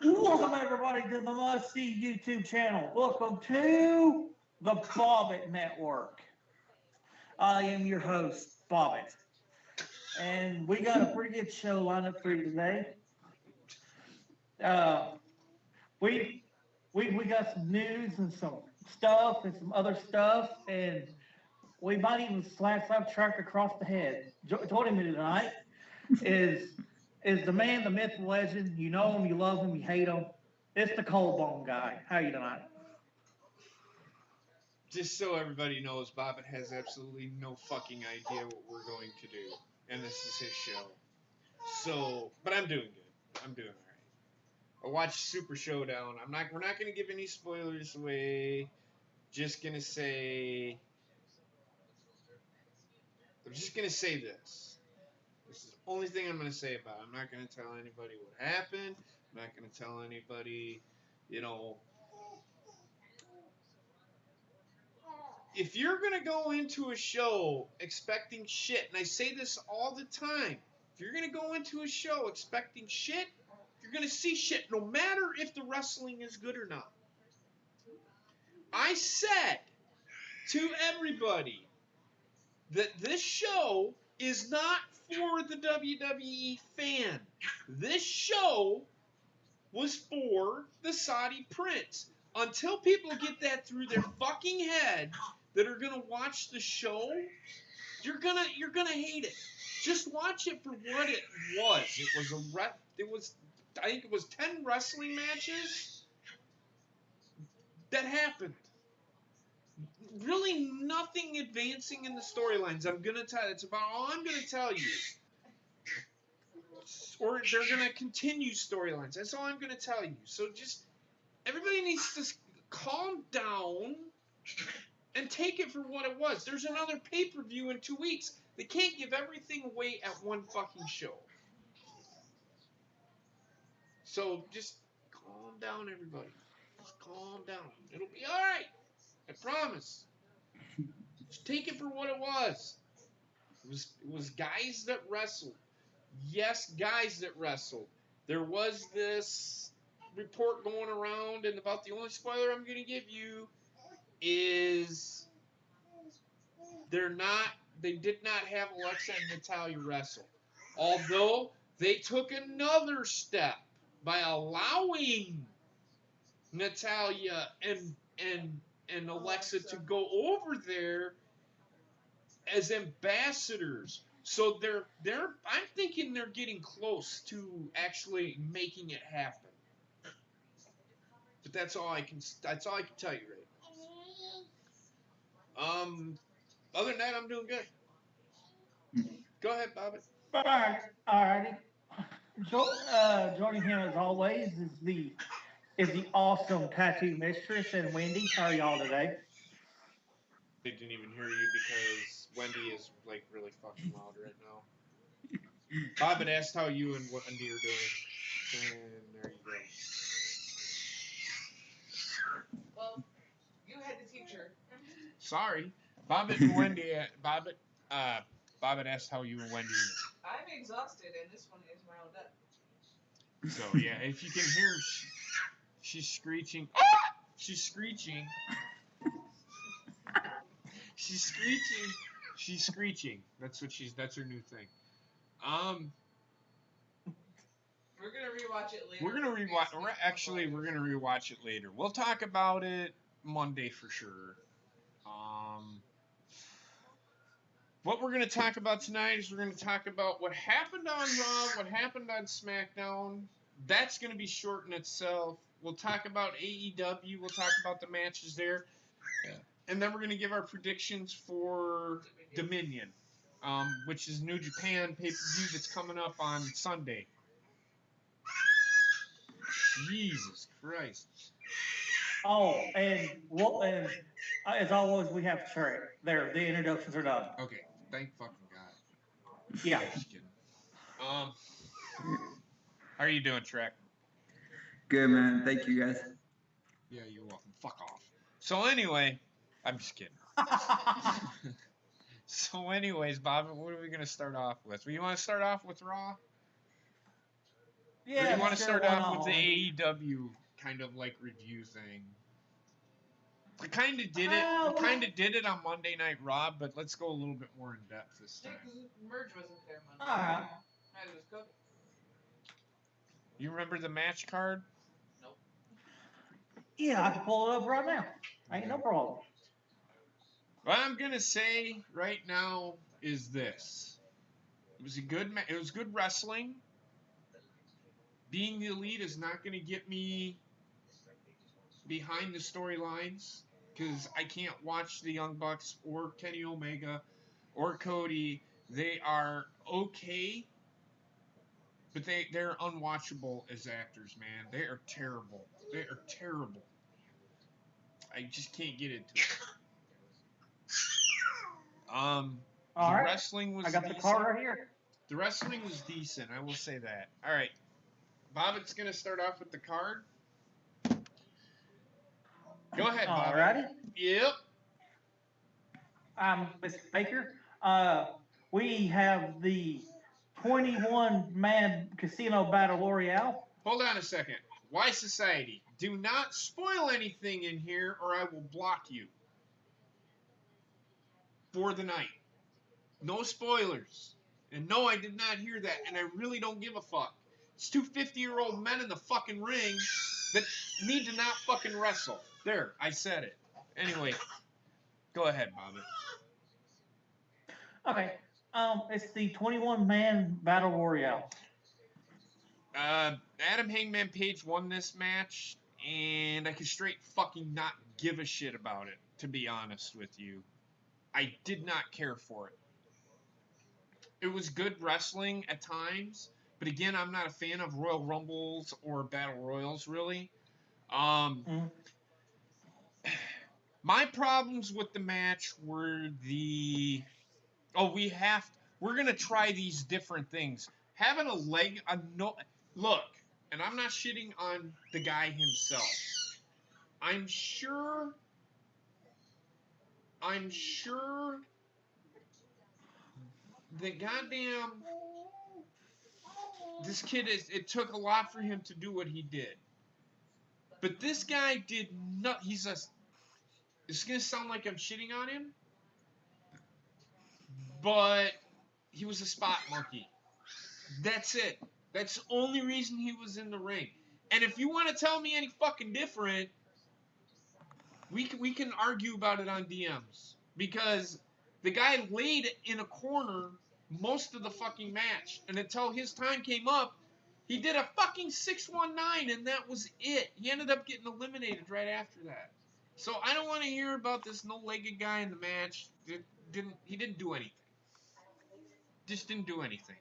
Welcome everybody to the Must See YouTube channel. Welcome to the Bobbit Network. I am your host, Bobbit. And we got a pretty good show lined up for you today. We got some news and some stuff and some other stuff, and we might even slap track across the head. Joining me tonight is the man, the myth, the legend. You know him, you love him, you hate him. It's the cold bone guy. How you tonight? Just so everybody knows, Bobbit has absolutely no fucking idea what we're going to do, and this is his show. So, but I'm doing good. I'm doing all right. I watched Super Showdown. We're not going to give any spoilers away. I'm just gonna say this. This is the only thing I'm gonna say about it. I'm not gonna tell anybody what happened. I'm not gonna tell anybody, if you're going to go into a show expecting shit, and I say this all the time, if you're going to go into a show expecting shit, you're going to see shit no matter if the wrestling is good or not. I said to everybody that this show is not for the WWE fan. This show was for the Saudi Prince. Until people get that through their fucking head that are gonna watch the show, you're gonna hate it. Just watch it for what it was. I think it was 10 wrestling matches that happened. Really nothing advancing in the storylines. I'm gonna tell. It's about all I'm gonna tell you. Or they're gonna continue storylines. That's all I'm gonna tell you. So just everybody needs to calm down and take it for what it was. There's another pay-per-view in 2 weeks. They can't give everything away at one fucking show. So just calm down, everybody. Just calm down. It'll be all right. I promise. Just take it for what it was. It was guys that wrestled. Yes, guys that wrestled. There was this report going around, and about the only spoiler I'm going to give you is they did not have Alexa and Natalya wrestle. Although they took another step by allowing Natalya and Alexa to go over there as ambassadors. So I'm thinking they're getting close to actually making it happen. But that's all I can tell you right now. Other than that, I'm doing good. Go ahead, Bobby. All righty. Joining him as always is the awesome tattoo mistress and Wendy. How are y'all today? They didn't even hear you because Wendy is like really fucking loud right now. Bobbit asked how you and Wendy are doing. And there you go. Well, you had the teacher. Sorry. Bobbit and Wendy, Bobbit asked how you and Wendy are. I'm exhausted, and this one is wound up. So, yeah, if you can hear, she's screeching. She's screeching. She's screeching. That's her new thing. We're gonna rewatch it later. We're gonna rewatch it later. We'll talk about it Monday for sure. What we're gonna talk about tonight is we're gonna talk about what happened on Raw, what happened on SmackDown. That's gonna be short in itself. We'll talk about AEW. We'll talk about the matches there. Yeah. And then we're going to give our predictions for Dominion, which is New Japan pay-per-view that's coming up on Sunday. Jesus Christ. Oh, and as always, we have Trey. There, the introductions are done. Okay, thank fucking God. Yeah. Just kidding. How are you doing, Trek? Good, man. Thank you, guys. Yeah, you're welcome. Fuck off. So anyway, I'm just kidding. So anyways, Bob, what are we going to start off with? You want to start off with Raw? Or do you want to sure, start why off not, with the Harley? AEW kind of like review thing? We kind of did it. Uh, We kind of did it on Monday Night Raw, but let's go a little bit more in depth this Yeah, time. 'cause Merge wasn't there Monday. Alright. Neither was Cody. You remember the match card? Nope. Yeah, I can pull it up right now. Ain't no problem. What I'm gonna say right now is this: it was a good it was good wrestling. Being the Elite is not gonna get me behind the storylines because I can't watch the Young Bucks or Kenny Omega or Cody. They are okay, but they're unwatchable as actors, man. They are terrible. They are terrible. I just can't get into it. The Alright. wrestling was I got the decent. card right here. The wrestling was decent, I will say that. All right. Bobbitt's going to start off with the card. Go ahead, Bobbitt. Alrighty. Yep. Miss Baker. We have the 21-man casino battle royale. Hold on a second. Why Society? Do not spoil anything in here or I will block you. For the night. No spoilers. And no, I did not hear that, and I really don't give a fuck. It's two 50-year-old men in the fucking ring that need to not fucking wrestle. There, I said it. Anyway, go ahead, Bobbitt. Okay. It's the 21-man battle royale. Adam Hangman Page won this match, and I can straight fucking not give a shit about it, to be honest with you. I did not care for it. It was good wrestling at times, but again, I'm not a fan of Royal Rumbles or Battle Royals, really. My problems with the match were we're gonna try these different things. Having look, and I'm not shitting on the guy himself. I'm sure the goddamn this kid it took a lot for him to do what he did. But this guy did not. It's gonna sound like I'm shitting on him, but he was a spot monkey. That's it. That's the only reason he was in the ring. And if you want to tell me any fucking different, we can argue about it on DMs. Because the guy laid in a corner most of the fucking match. And until his time came up, he did a fucking 619 and that was it. He ended up getting eliminated right after that. So I don't want to hear about this no-legged guy in the match. He didn't do anything. Just didn't do anything.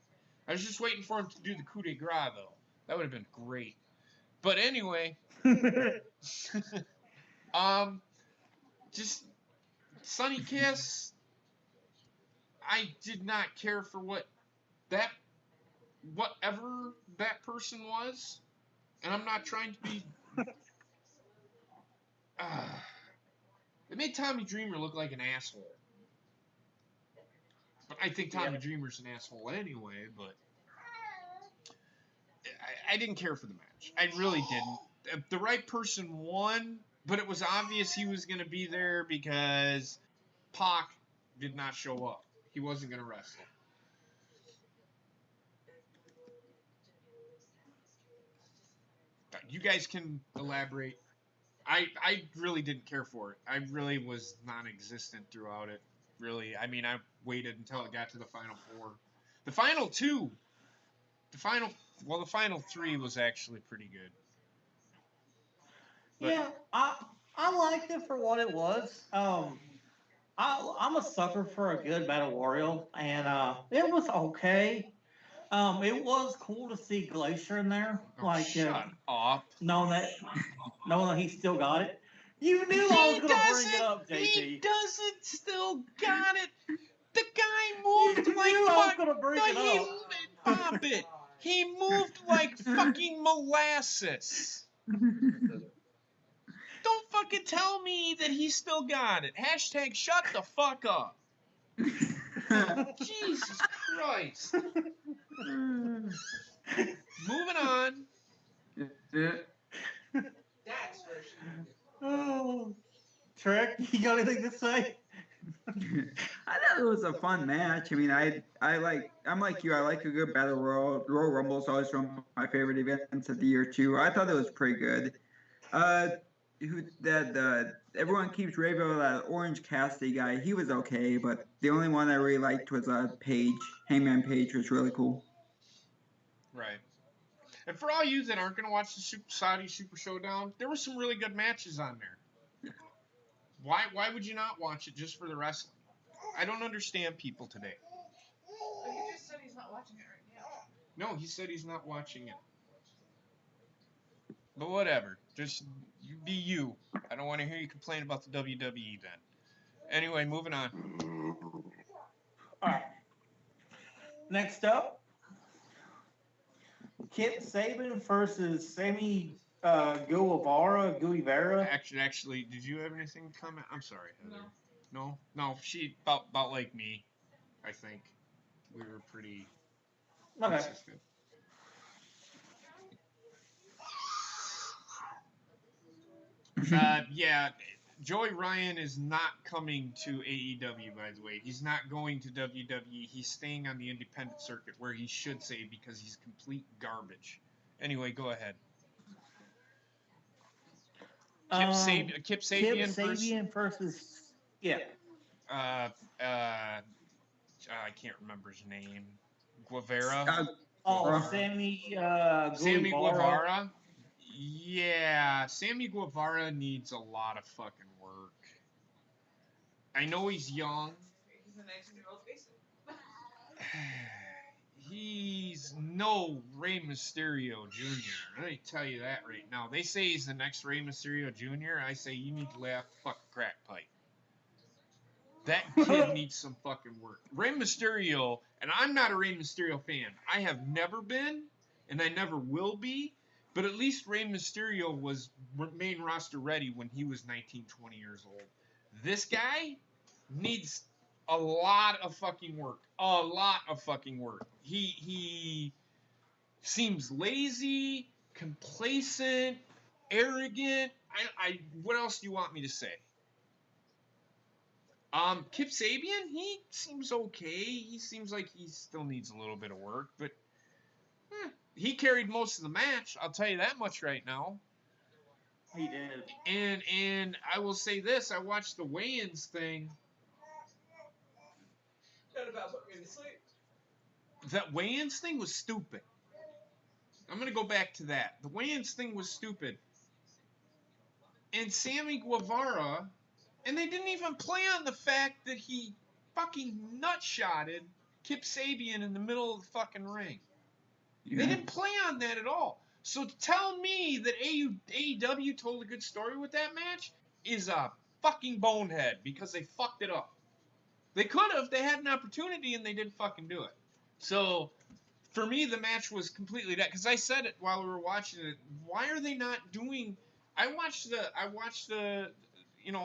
I was just waiting for him to do the coup de grace, though. That would have been great. But anyway, just Sonny Kiss. I did not care for whatever that person was, and I'm not trying to be. It made Tommy Dreamer look like an asshole. But I think Tommy Dreamer's an asshole anyway, but I didn't care for the match. I really didn't. The right person won, but it was obvious he was going to be there because Pac did not show up. He wasn't going to wrestle. You guys can elaborate. I really didn't care for it. I really was non-existent throughout it. Really, I mean, I waited until it got to the final four. The final three was actually pretty good. But, yeah, I liked it for what it was. I'm a sucker for a good battle royal, and it was okay. It was cool to see Glacier in there, shut up. knowing that he still got it. You knew I was gonna bring it up, JP. He doesn't still got it. The guy moved You like knew I was gonna bring it up. Stop it. He moved like fucking molasses. Don't fucking tell me that he still got it. Hashtag shut the fuck up. Jesus Christ. Moving on. That's where she can get. Oh, Trek, you got anything to say? I thought it was a fun match. I mean, I'm like you. I like a good battle royal. Royal Rumble is always one of my favorite events of the year too. I thought it was pretty good. Uh, everyone keeps raving about that Orange Cassidy guy. He was okay, but the only one I really liked was Page. Hangman Page was really cool. Right. And for all you that aren't going to watch the Saudi Super Showdown, there were some really good matches on there. Why would you not watch it just for the wrestling? I don't understand people today. But he just said he's not watching it right now. No, he said he's not watching it. But whatever. Just you be you. I don't want to hear you complain about the WWE then. Anyway, moving on. All right. Next up, Kip Sabian versus Sammy Guevara. Actually, did you have anything to comment? I'm sorry, Heather. No. She about like me. I think we were pretty Okay. consistent. Yeah, Joey Ryan is not coming to AEW, by the way. He's not going to WWE. He's staying on the independent circuit, where he should say, because he's complete garbage. Anyway, go ahead. Kip Sabian versus yeah. I can't remember his name. Guevara. Sammy Sammy Guevara. Yeah, Sammy Guevara needs a lot of fucking work. I know he's young. He's the next new Earl Mason. He's no Rey Mysterio Jr. Let me tell you that right now. They say he's the next Rey Mysterio Jr. I say you need to lay off the fucking crack pipe. That kid needs some fucking work. Rey Mysterio, and I'm not a Rey Mysterio fan. I have never been, and I never will be. But at least Rey Mysterio was main roster ready when he was 19, 20 years old. This guy needs a lot of fucking work. A lot of fucking work. He seems lazy, complacent, arrogant. What else do you want me to say? Kip Sabian, he seems okay. He seems like he still needs a little bit of work, but he carried most of the match. I'll tell you that much right now. He did. And I will say this: I watched the weigh-ins thing. That about put me to sleep. That weigh-ins thing was stupid. I'm gonna go back to that. The weigh-ins thing was stupid. And Sammy Guevara, and they didn't even play on the fact that he fucking nutshotted Kip Sabian in the middle of the fucking ring. Yeah. They didn't play on that at all. So to tell me that AEW told a good story with that match is a fucking bonehead, because they fucked it up. They could have. They had an opportunity and they didn't fucking do it. So for me, the match was completely that. Because I said it while we were watching it. Why are they not doing? I watched the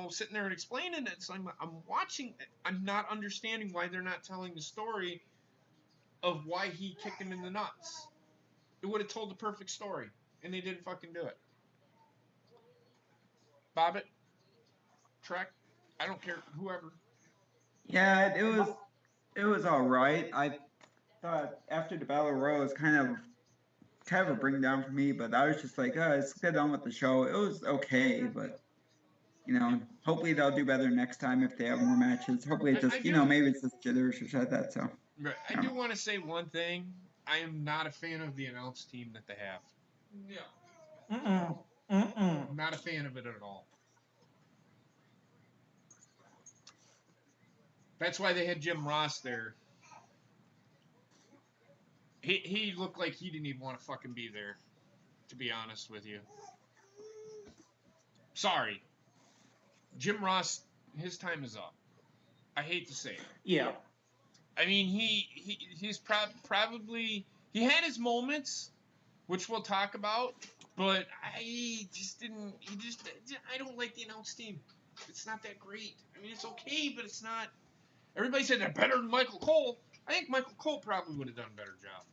sitting there and explaining it. So I'm watching. I'm not understanding why they're not telling the story of why he kicked him in the nuts. It would have told the perfect story, and they didn't fucking do it. Bobbit, Trek, I don't care, whoever. Yeah, it was all right. I thought after the Battle Royal, it was kind of a bring down for me, but I was just like, let's get on with the show. It was okay, but hopefully they'll do better next time if they have more matches. Hopefully it just, maybe it's just jitters or something like that. So. Right. I do want to say one thing. I am not a fan of the announce team that they have. No. I'm not a fan of it at all. That's why they had Jim Ross there. He looked like he didn't even want to fucking be there, to be honest with you. Sorry. Jim Ross, his time is up. I hate to say it. Yeah. I mean, he's probably... He had his moments, which we'll talk about, but I don't like the announce team. It's not that great. I mean, it's okay, but it's not... Everybody said they're better than Michael Cole. I think Michael Cole probably would have done a better job.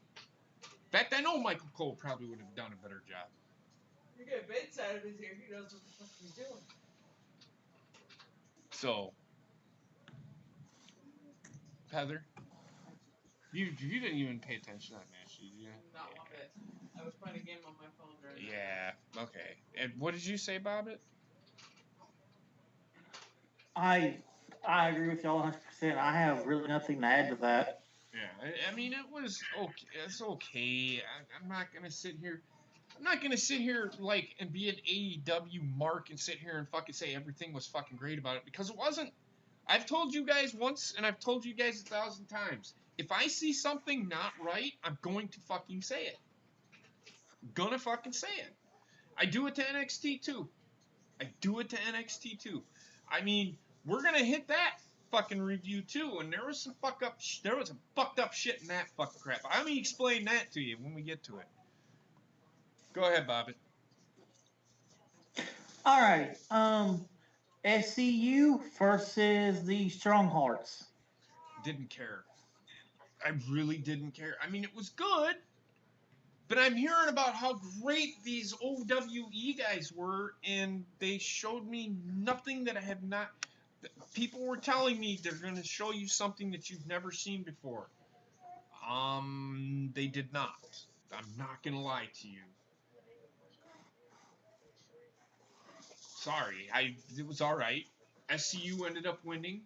In fact, I know Michael Cole probably would have done a better job. You get Vince out of his ear, he knows what the fuck he's doing. So, Heather, you didn't even pay attention to that match, did you? Not one bit. I was playing a game on my phone during that. Yeah. Okay. And what did you say, Bobbit? I agree with y'all 100%. I have really nothing to add to that. Yeah. I mean, it was okay. It's okay. I'm not gonna sit here. I'm not gonna sit here like and be an AEW mark and sit here and fucking say everything was fucking great about it, because it wasn't. I've told you guys once, and I've told you guys 1,000 times. If I see something not right, I'm going to fucking say it. I'm gonna fucking say it. I do it to NXT too. I mean, we're gonna hit that fucking review too, and there was some fucked up shit in that fucking crap. I'm gonna explain that to you when we get to it. Go ahead, Bobby. All right. SCU versus the Stronghearts. Didn't care. I really didn't care. I mean, it was good, but I'm hearing about how great these OWE guys were, and they showed me nothing that I have not. People were telling me they're going to show you something that you've never seen before. They did not. I'm not going to lie to you. Sorry, it was all right. SCU ended up winning.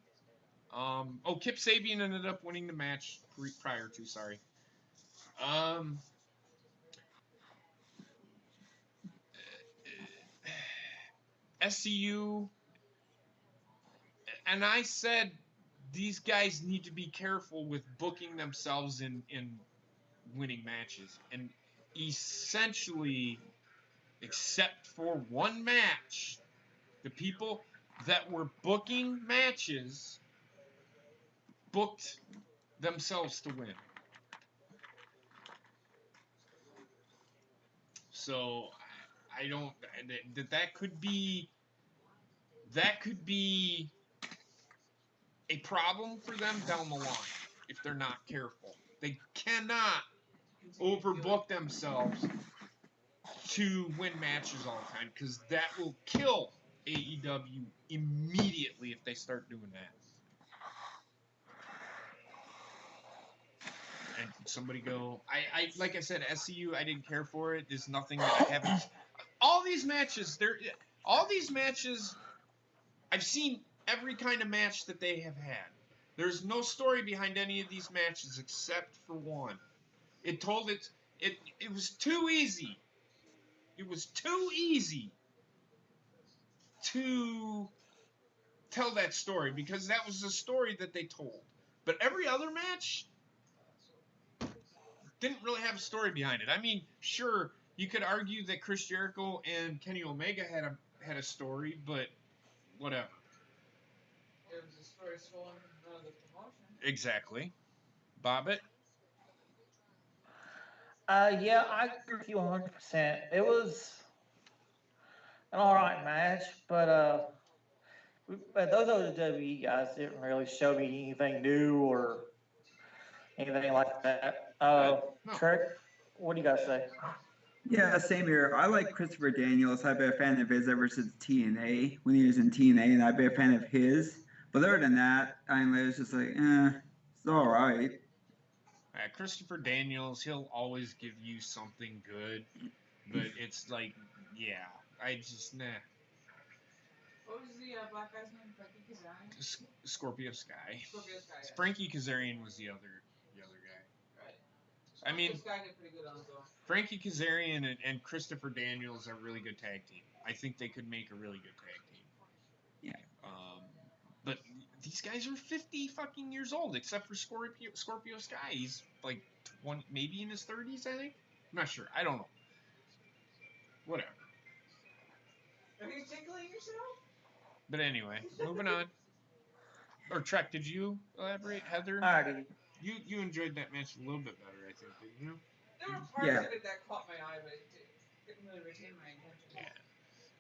Kip Sabian ended up winning the match prior to. Sorry. SCU, and I said these guys need to be careful with booking themselves in winning matches, and essentially, except for one match, the people that were booking matches booked themselves to win. So I don't. That could be a problem for them down the line if they're not careful. They cannot overbook themselves to win matches all the time, because that will kill AEW immediately if they start doing that. And somebody go, I like I said, SCU, I didn't care for it. There's nothing that I haven't. All these matches, I've seen every kind of match that they have had. There's no story behind any of these matches except for one. It was too easy. It was too easy to tell that story, because that was the story that they told. But every other match didn't really have a story behind it. I mean, sure, you could argue that Chris Jericho and Kenny Omega had a story, but whatever. It was a story stolen from the promotion. Exactly. Bobbit? Yeah, I agree with you 100%. It was an alright match, but those WWE guys didn't really show me anything new or anything like that. No. Trek, what do you guys say? Yeah, same here. I like Christopher Daniels. I've been a fan of his ever since TNA, when he was in TNA, and I've been a fan of his. But other than that, I mean, it was just like, it's all right. Christopher Daniels, he'll always give you something good, but it's like, yeah, I just, nah. What was the black guy's name? Frankie Kazarian? Scorpio Sky. Scorpio Sky. Yeah. Frankie Kazarian was the other guy. Right. I mean, Sky did pretty good on his own. Frankie Kazarian and Christopher Daniels are a really good tag team. I think they could make a really good tag team. Yeah. But these guys are 50 fucking years old, except for Scorpio Sky. He's like 20, maybe in his 30s, I think. I'm not sure. I don't know. Whatever. Are you tickling yourself? But anyway, moving on. Or Trek, did you elaborate, Heather? Alrighty. You enjoyed that match a little bit better, I think, didn't you? There were parts of it that caught my eye, but it didn't really retain my attention. Yeah.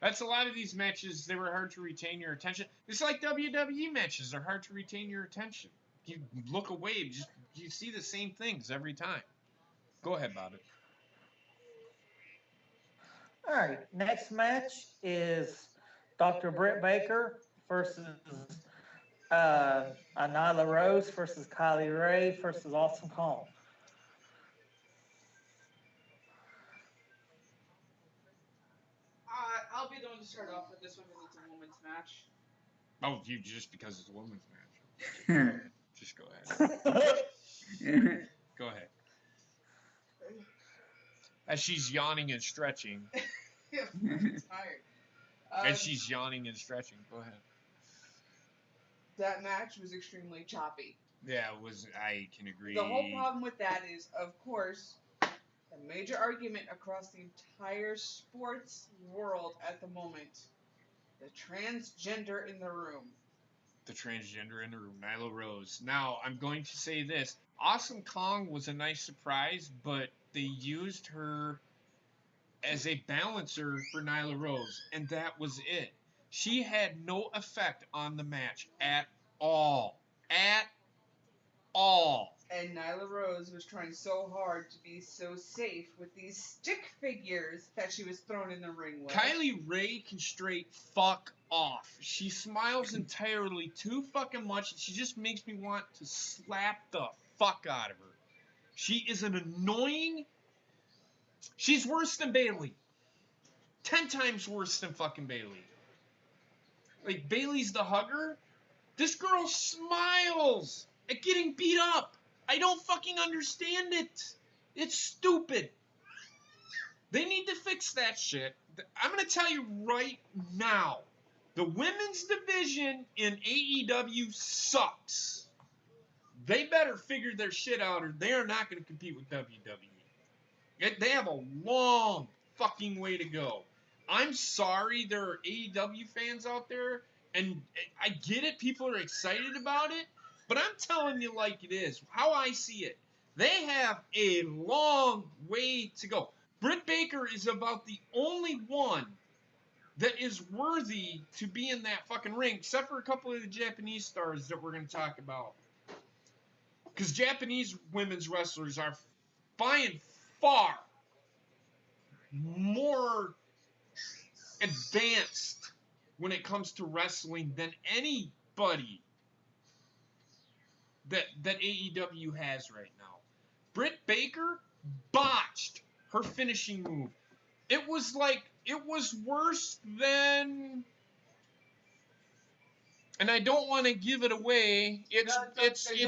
That's a lot of these matches. They were hard to retain your attention. It's like WWE matches. They're hard to retain your attention. You look away, you see the same things every time. Go ahead, Bobby. All right, next match is Dr. Britt Baker versus Nyla Rose versus Kylie Ray versus Awesome Kong. I'll be the one to start off with this one because it's a women's match. Oh, you just because it's a women's match. Just go ahead. Go ahead. As she's yawning and stretching. Yeah, I'm tired. As she's yawning and stretching. Go ahead. That match was extremely choppy. Yeah, it was. I can agree. The whole problem with that is, of course, a major argument across the entire sports world at the moment. The transgender in the room. The transgender in the room, Nyla Rose. Now, I'm going to say this. Awesome Kong was a nice surprise, but they used her as a balancer for Nyla Rose, and that was it. She had no effect on the match at all. At all. And Nyla Rose was trying so hard to be so safe with these stick figures that she was thrown in the ring with. Kylie Ray can straight fuck off. She smiles entirely too fucking much. She just makes me want to slap the fuck out of her. She is an annoying... She's worse than Bayley. 10 times worse than fucking Bayley. Like, Bayley's the hugger. This girl smiles at getting beat up. I don't fucking understand it. It's stupid. They need to fix that shit. I'm going to tell you right now. The women's division in AEW sucks. They better figure their shit out or they are not going to compete with WWE. They have a long fucking way to go. I'm sorry there are AEW fans out there, and I get it. People are excited about it. But I'm telling you like it is, how I see it. They have a long way to go. Britt Baker is about the only one that is worthy to be in that fucking ring, except for a couple of the Japanese stars that we're going to talk about. Because Japanese women's wrestlers are by and far more advanced when it comes to wrestling than anybody that AEW has right now. Britt Baker botched her finishing move. It was worse than, and I don't want to give it away. Don't use it.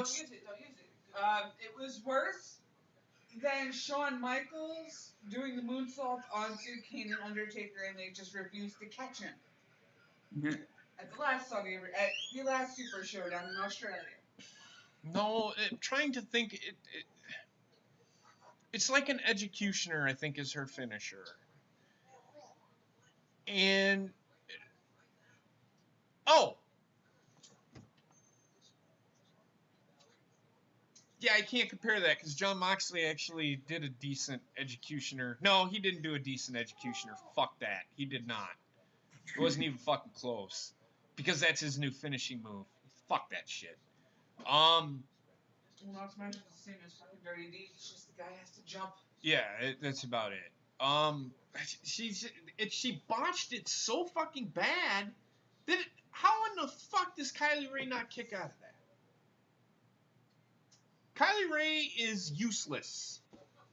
It was worse than Shawn Michaels doing the moonsault onto Kane and Undertaker, and they just refused to catch him. At the last Super Showdown in Australia. No, trying to think, it's like an executioner, I think, is her finisher. And, yeah, I can't compare that, because Jon Moxley actually did a decent executioner. No, he didn't do a decent executioner. Fuck that. He did not. It wasn't even fucking close. Because that's his new finishing move. Fuck that shit. Well, not to mention it's the same as fucking Dirty D. It's just the guy has to jump. Yeah, that's about it. She botched it so fucking bad that how in the fuck does Kylie Ray not kick out of that? Kylie Ray is useless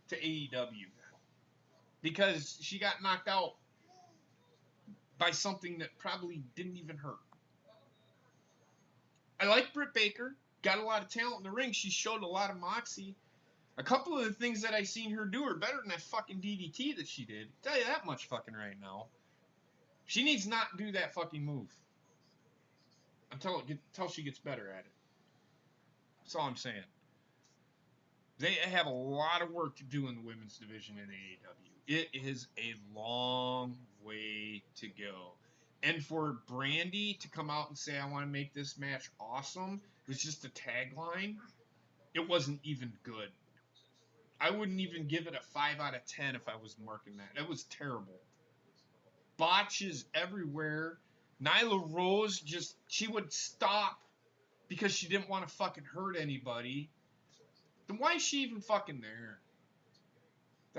to AEW because she got knocked out by something that probably didn't even hurt. I like Britt Baker. Got a lot of talent in the ring. She showed a lot of moxie. A couple of the things that I seen her do are better than that fucking DDT that she did. I'll tell you that much fucking right now. She needs not do that fucking move. Until she gets better at it. That's all I'm saying. They have a lot of work to do in the women's division in AEW. It is a long way to go. And for Brandy to come out and say, I want to make this match awesome, it was just a tagline. It wasn't even good. I wouldn't even give it a 5 out of 10 if I was marking that. It was terrible. Botches everywhere. Nyla Rose she would stop because she didn't want to fucking hurt anybody. Then why is she even fucking there?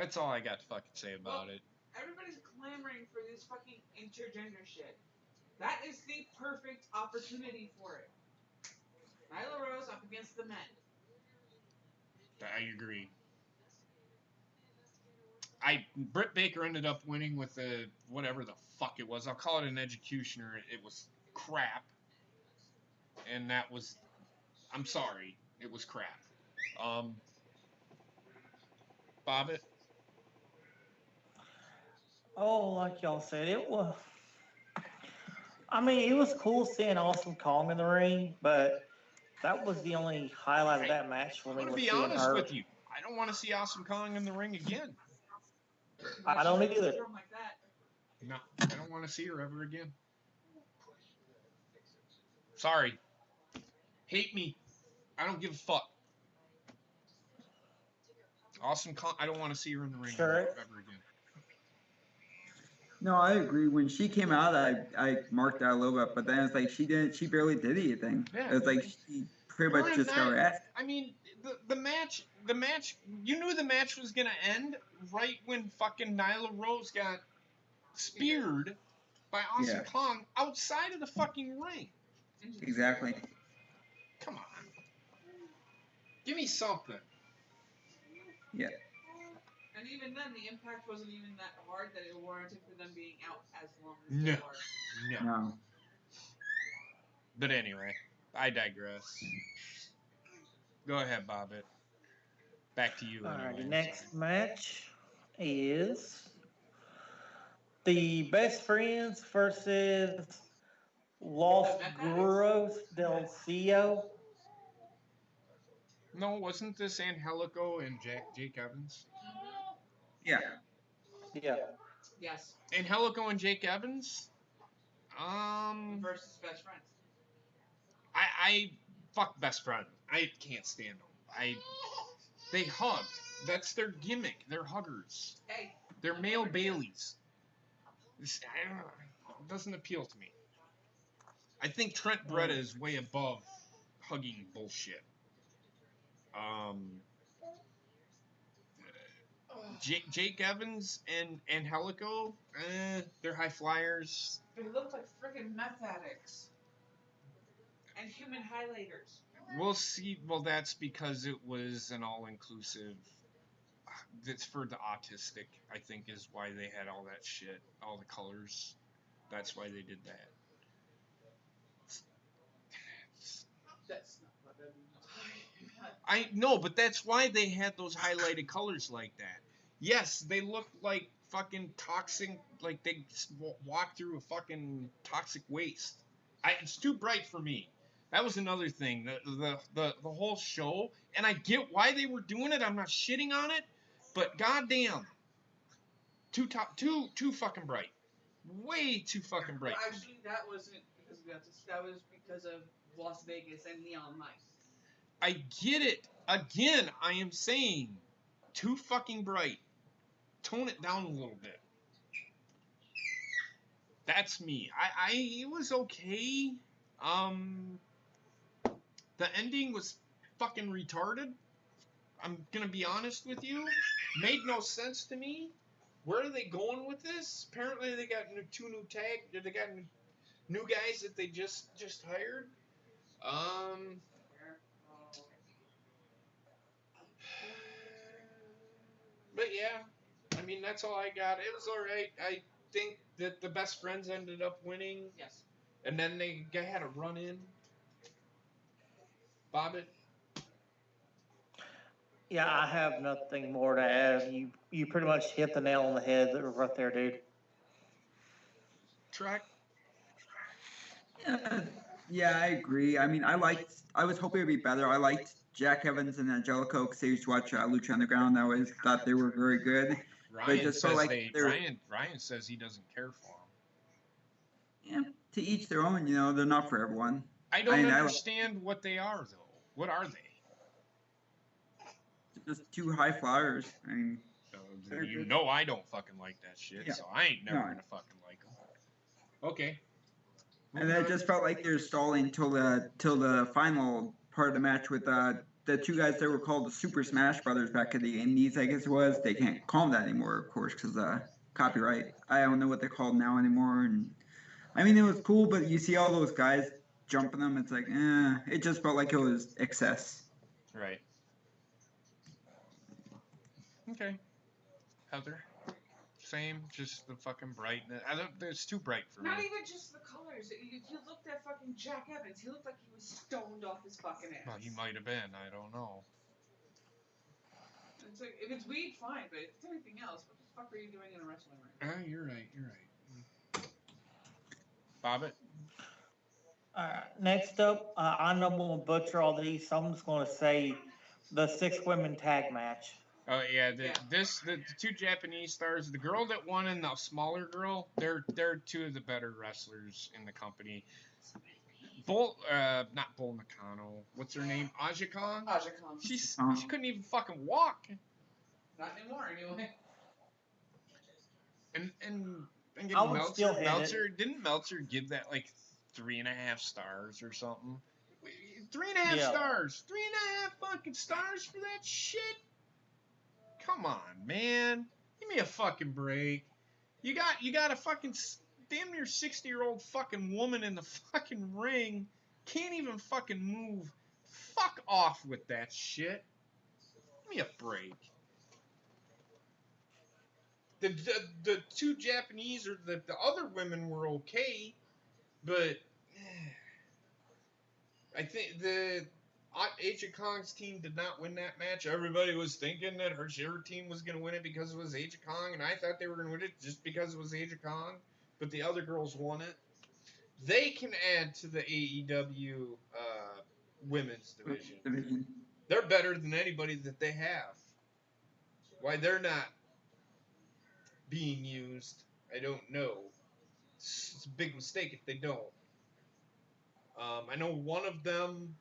That's all I got to fucking say about it. Everybody's clamoring for this fucking intergender shit. That is the perfect opportunity for it. Nyla Rose up against the men. I agree. Britt Baker ended up winning with whatever the fuck it was. I'll call it an executioner. It was crap. And that was, I'm sorry, it was crap. Bobbitt? Oh, like y'all said, it was. I mean, it was cool seeing Awesome Kong in the ring, but that was the only highlight of that match for I'm me. going to Was be seeing honest her. with you. I don't want to see Awesome Kong in the ring again. I don't either. Like that. No, I don't want to see her ever again. Sorry. Hate me. I don't give a fuck. Awesome Kong, I don't want to see her in the ring ever again. No, I agree. When she came out, I marked that a little bit, but then it's like she barely did anything. Yeah. It was like she pretty much just got her ass. I mean, the match, you knew the match was gonna end right when fucking Nyla Rose got speared by Awesome Kong outside of the fucking ring. Exactly. Come on. Give me something. Yeah. And even then, the impact wasn't even that hard that it warranted for them being out as long as they were. No. But anyway, I digress. Go ahead, Bobbitt. Back to you. Alrighty, next match is the Best Friends versus Los Guerreros del Cielo. No, wasn't this Angelico and Jake Evans? Yeah. Yeah. Yes. Angelico and Jake Evans? Versus Best Friends. I fuck Best Friend. I can't stand them. They hug. That's their gimmick. They're huggers. Hey. They're male Baileys. It doesn't appeal to me. I think Trent Beretta is way above hugging bullshit. Jake Evans and Angelico, they're high flyers. They look like freaking meth addicts. And human highlighters. We'll see. Well, that's because it was an all-inclusive. That's for the autistic, I think, is why they had all that shit, all the colors. That's why they did that. That's not what I know, but that's why they had those highlighted colors like that. Yes, they look like fucking toxic, like they walk through a fucking toxic waste. It's too bright for me. That was another thing. The whole show, and I get why they were doing it. I'm not shitting on it, but goddamn, too fucking bright. Way too fucking bright. Well, actually, that wasn't because of Justice. That was because of Las Vegas and neon lights. I get it. Again, I am saying, too fucking bright. Tone it down a little bit. That's me. It was okay. The ending was fucking retarded. I'm gonna be honest with you. Made no sense to me. Where are they going with this? Apparently they got they got new guys that they just hired. But yeah, I mean, that's all I got. It was alright. I think that the Best Friends ended up winning. Yes. And then they had a run-in. Bobbitt? Yeah, I have nothing more to add. You pretty much hit the nail on the head right there, dude. Track? Yeah, I agree. I mean, I was hoping it would be better. I liked Jack Evans and Angelico because I used to watch Lucha Underground. I always thought they were very good. Ryan says he doesn't care for them. Yeah, to each their own. You know, they're not for everyone. I don't understand what they are, though. What are they? Just two high flyers. I mean, you know I don't fucking like that shit, so I ain't never gonna fucking like them. Okay. And then it just felt like they're stalling till the final part of the match with the the two guys that were called the Super Smash Brothers back in the 80s, I guess it was. They can't call them that anymore, of course, because copyright. I don't know what they're called now anymore. And I mean, it was cool, but you see all those guys jumping them, it's like, it just felt like it was excess. Right. Okay. Heather? Same, just the fucking brightness. It's too bright for me. Not even just the colors. If you looked at fucking Jack Evans, he looked like he was stoned off his fucking ass. Well, he might have been. I don't know. It's like, if it's weed, fine, but if it's anything else, what the fuck are you doing in a wrestling ring? You're right. Bobbit? Alright, next up, I know I'm going to butcher all these, so I'm just going to say the 6 women tag match. Oh yeah, the two Japanese stars, the girl that won and the smaller girl, they're two of the better wrestlers in the company. Not Bull Nakano. What's her name? Aja Kong? Aja Kong. She couldn't even fucking walk. Not anymore, anyway. And I would still hate Meltzer didn't Meltzer give that like 3.5 stars or something? 3.5 stars. 3.5 fucking stars for that shit. Come on, man. Give me a fucking break. You got a fucking damn near 60-year-old fucking woman in the fucking ring. Can't even fucking move. Fuck off with that shit. Give me a break. The two Japanese or the other women were okay, but I think the Aja Kong's team did not win that match. Everybody was thinking that her team was going to win it because it was Aja Kong, and I thought they were going to win it just because it was Aja Kong, but the other girls won it. They can add to the AEW women's division. They're better than anybody that they have. Why they're not being used, I don't know. It's a big mistake if they don't. I know one of them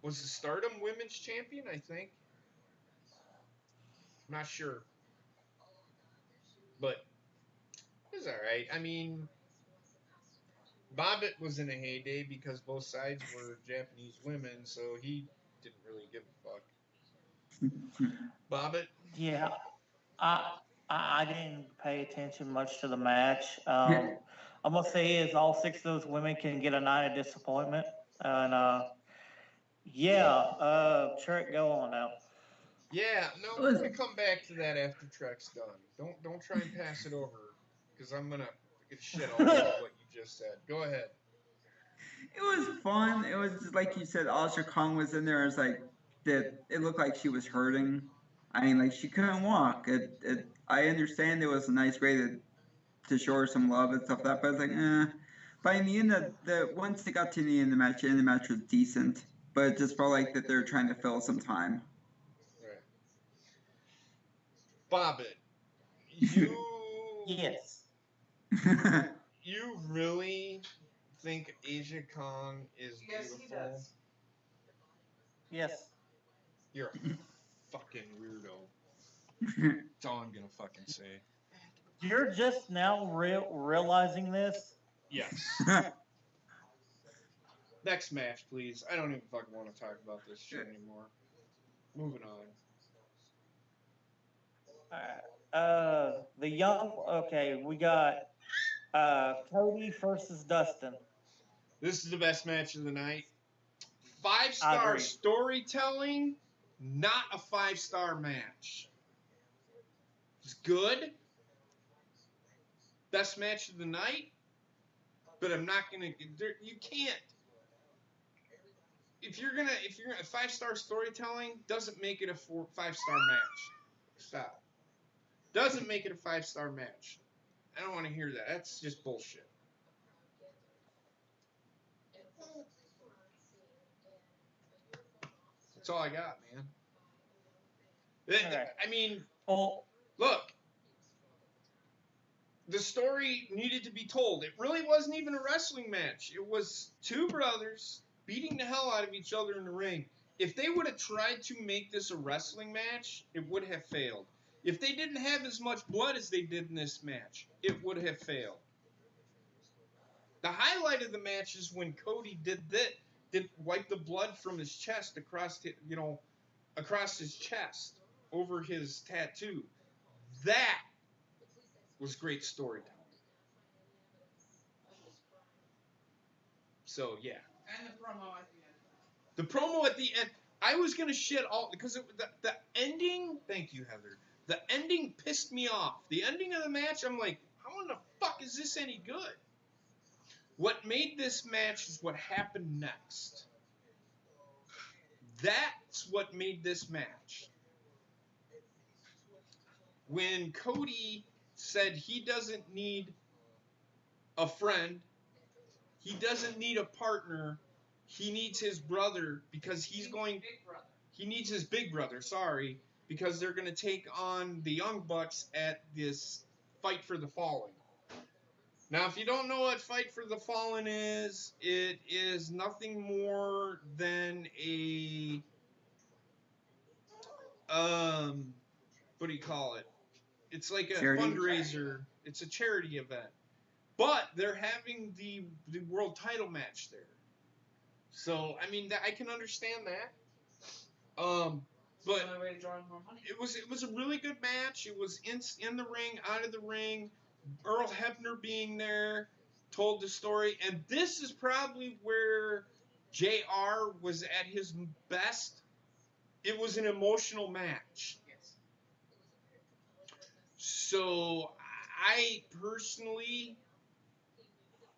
was the Stardom Women's Champion, I think. I'm not sure. But it was alright. I mean, Bobbit was in a heyday because both sides were Japanese women, so he didn't really give a fuck. Bobbit? Yeah, I didn't pay attention much to the match. I'm gonna say is all 6 of those women can get a night of disappointment, and Trek, go on now. Yeah, no, we're gonna come back to that after Trek's done. Don't try and pass it over, because I'm gonna get shit all over what you just said. Go ahead. It was fun. It was just like you said, Aja Kong was in there. It was like it looked like she was hurting. I mean, like she couldn't walk. I understand it was a nice way to show her some love and stuff like that, but I was like, But in the end, once they got to the end of the match was decent. But it just felt like that they were trying to fill some time. Right. Bobbit, you Yes. You really think Aja Kong is beautiful? Yes, he does. Yes. You're a fucking weirdo. That's all I'm gonna fucking say. You're just now realizing this? Yes. Next match, please. I don't even fucking want to talk about this shit anymore. Moving on. We got Cody versus Dustin. This is the best match of the night. 5-star storytelling, not a 5-star match. It's good. Best match of the night, but I'm not gonna. You can't. If you're gonna 5-star storytelling, doesn't make it a 5-star match. Stop. Doesn't make it a 5-star match. I don't want to hear that. That's just bullshit. That's all I got, man. Okay. I mean, Oh, look. The story needed to be told. It really wasn't even a wrestling match. It was two brothers beating the hell out of each other in the ring. If they would have tried to make this a wrestling match, it would have failed. If they didn't have as much blood as they did in this match, it would have failed. The highlight of the match is when Cody did wipe the blood from his chest across, across his chest over his tattoo. That was great storytelling. So, yeah. And the promo at the end. The promo at the end, I was going to shit all, because the ending, thank you, Heather, the ending pissed me off. The ending of the match, I'm like, how in the fuck is this any good? What made this match is what happened next. That's what made this match. When Cody said he doesn't need a friend, he doesn't need a partner, he needs his brother because he's going... Big brother. He needs his big brother, sorry, because they're going to take on the Young Bucks at this Fight for the Fallen. Now, if you don't know what Fight for the Fallen is, it is nothing more than a... what do you call it? It's like a Charity? fundraiser. It's a charity event. But they're having the world title match there. So, I mean, I can understand that. But The only way to draw in more money. it was a really good match. It was in the ring, out of the ring. Earl Hebner being there told the story. And this is probably where JR was at his best. It was an emotional match. Yes. So, I personally,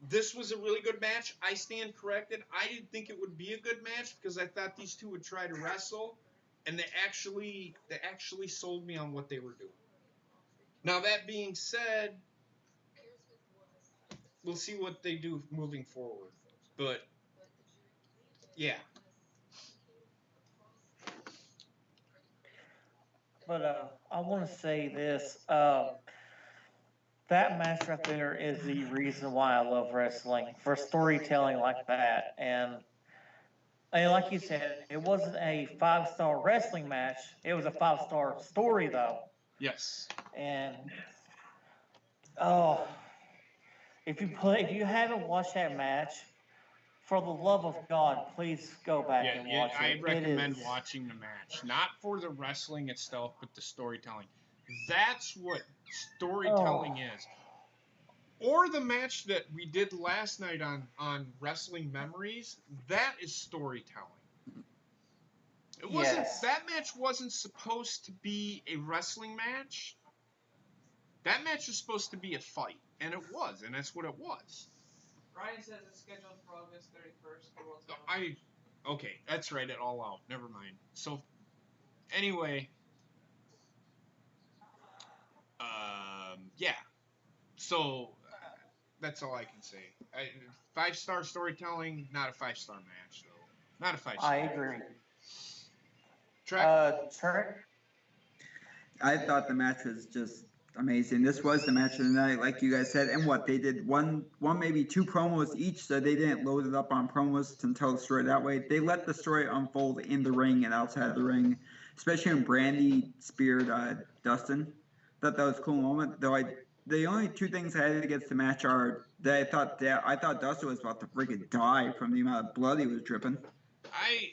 this was a really good match. I stand corrected. I didn't think it would be a good match because I thought these two would try to wrestle, and they actually sold me on what they were doing. Now, that being said, we'll see what they do moving forward. But, yeah. But I want to say this. That match right there is the reason why I love wrestling, for storytelling like that. And like you said, it wasn't a 5-star wrestling match. It was a 5-star story, though. Yes. And if you haven't watched that match, for the love of God, please go back and watch it. I recommend watching the match. Not for the wrestling itself, but the storytelling. That's what storytelling is. Or the match that we did last night on Wrestling Memories, that is storytelling. It wasn't. Yes. That match wasn't supposed to be a wrestling match. That match was supposed to be a fight, and it was, and that's what it was. Ryan says it's scheduled for August 31st. The World Title. Okay, that's right, it all out. Never mind. So, anyway, yeah. So, that's all I can say. 5-star storytelling, not a 5-star match, though. Not a 5-star. I agree. Trent? I thought the match was just amazing. This was the match of the night, like you guys said. And what they did, one maybe 2 promos each, so they didn't load it up on promos and tell the story that way. They let the story unfold in the ring and outside of the ring, especially when Brandy speared Dustin. Thought that was a cool moment. Though the only 2 things I had against the match are that I thought Dustin was about to freaking die from the amount of blood he was dripping. I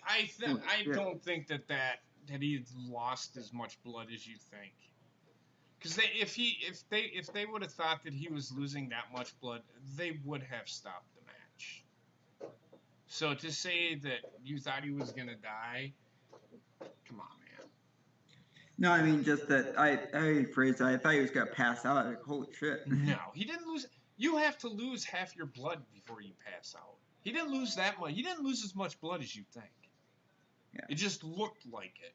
don't think that he lost as much blood as you think. Because if they would have thought that he was losing that much blood, they would have stopped the match. So to say that you thought he was gonna die, come on, man. No, I mean just that I phrased it. I thought he was gonna pass out. Like, holy shit. No, he didn't lose. You have to lose half your blood before you pass out. He didn't lose that much. He didn't lose as much blood as you think. Yeah. It just looked like it.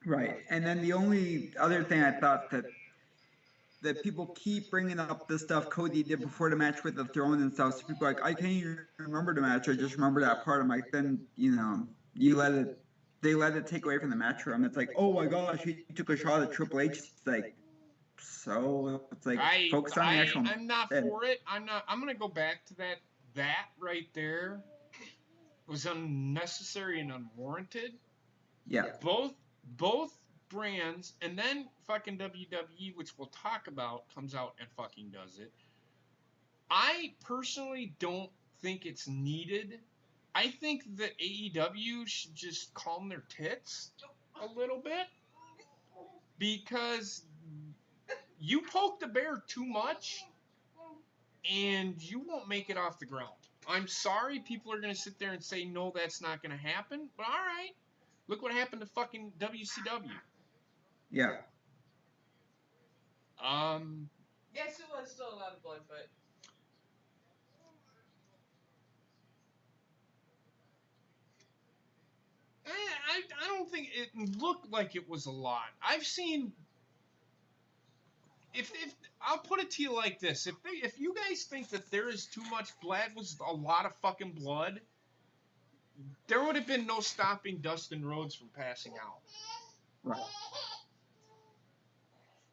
Right, and then the only other thing I thought that people keep bringing up the stuff Cody did before the match with the throne and stuff. So people are like, I can't even remember the match. I just remember that part. I'm like, then they let it take away from the match from. It's like, oh my gosh, he took a shot at Triple H. It's like, so it's like focus on the actual. I'm not for it. I'm gonna go back to that. That right there was unnecessary and unwarranted. Yeah. Both brands, and then fucking WWE, which we'll talk about, comes out and fucking does it. I personally don't think it's needed. I think that AEW should just calm their tits a little bit, because you poke the bear too much and you won't make it off the ground. I'm sorry, people are going to sit there and say, no, that's not going to happen, but all right. Look what happened to fucking WCW. Yeah. Yes, it was still a lot of blood, but I don't think it looked like it was a lot. I've seen. If I'll put it to you like this, if you guys think that there is too much blood, was a lot of fucking blood, there would have been no stopping Dustin Rhodes from passing out. Right.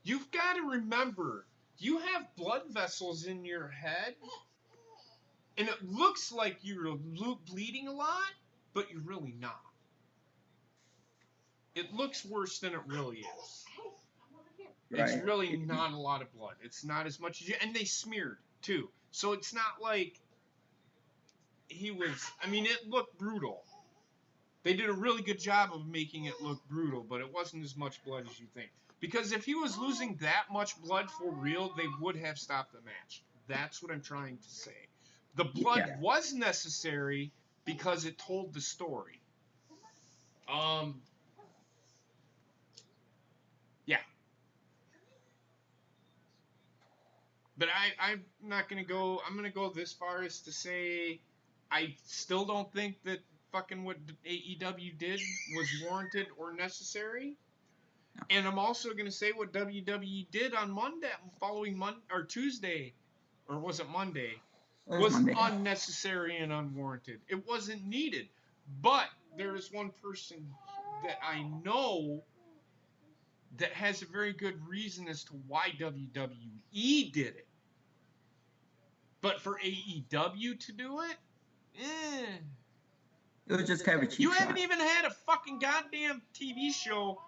You've got to remember, you have blood vessels in your head, and it looks like you're bleeding a lot, but you're really not. It looks worse than it really is. Right. It's really not a lot of blood. It's not as much as you... And they smeared, too. So it's not like he was... I mean, it looked brutal. They did a really good job of making it look brutal, but it wasn't as much blood as you think. Because if he was losing that much blood for real, they would have stopped the match. That's what I'm trying to say. The blood was necessary because it told the story. Yeah. But I'm not going to go... I'm going to go this far as to say I still don't think that fucking what AEW did was warranted or necessary. And I'm also going to say what WWE did on Monday, following Monday, or Tuesday, or was it Monday? Was Monday. Unnecessary and unwarranted. It wasn't needed. But there is one person that I know that has a very good reason as to why WWE did it. But for AEW to do it, It was just kind of a cheap You shot. haven't even had a fucking goddamn TV show,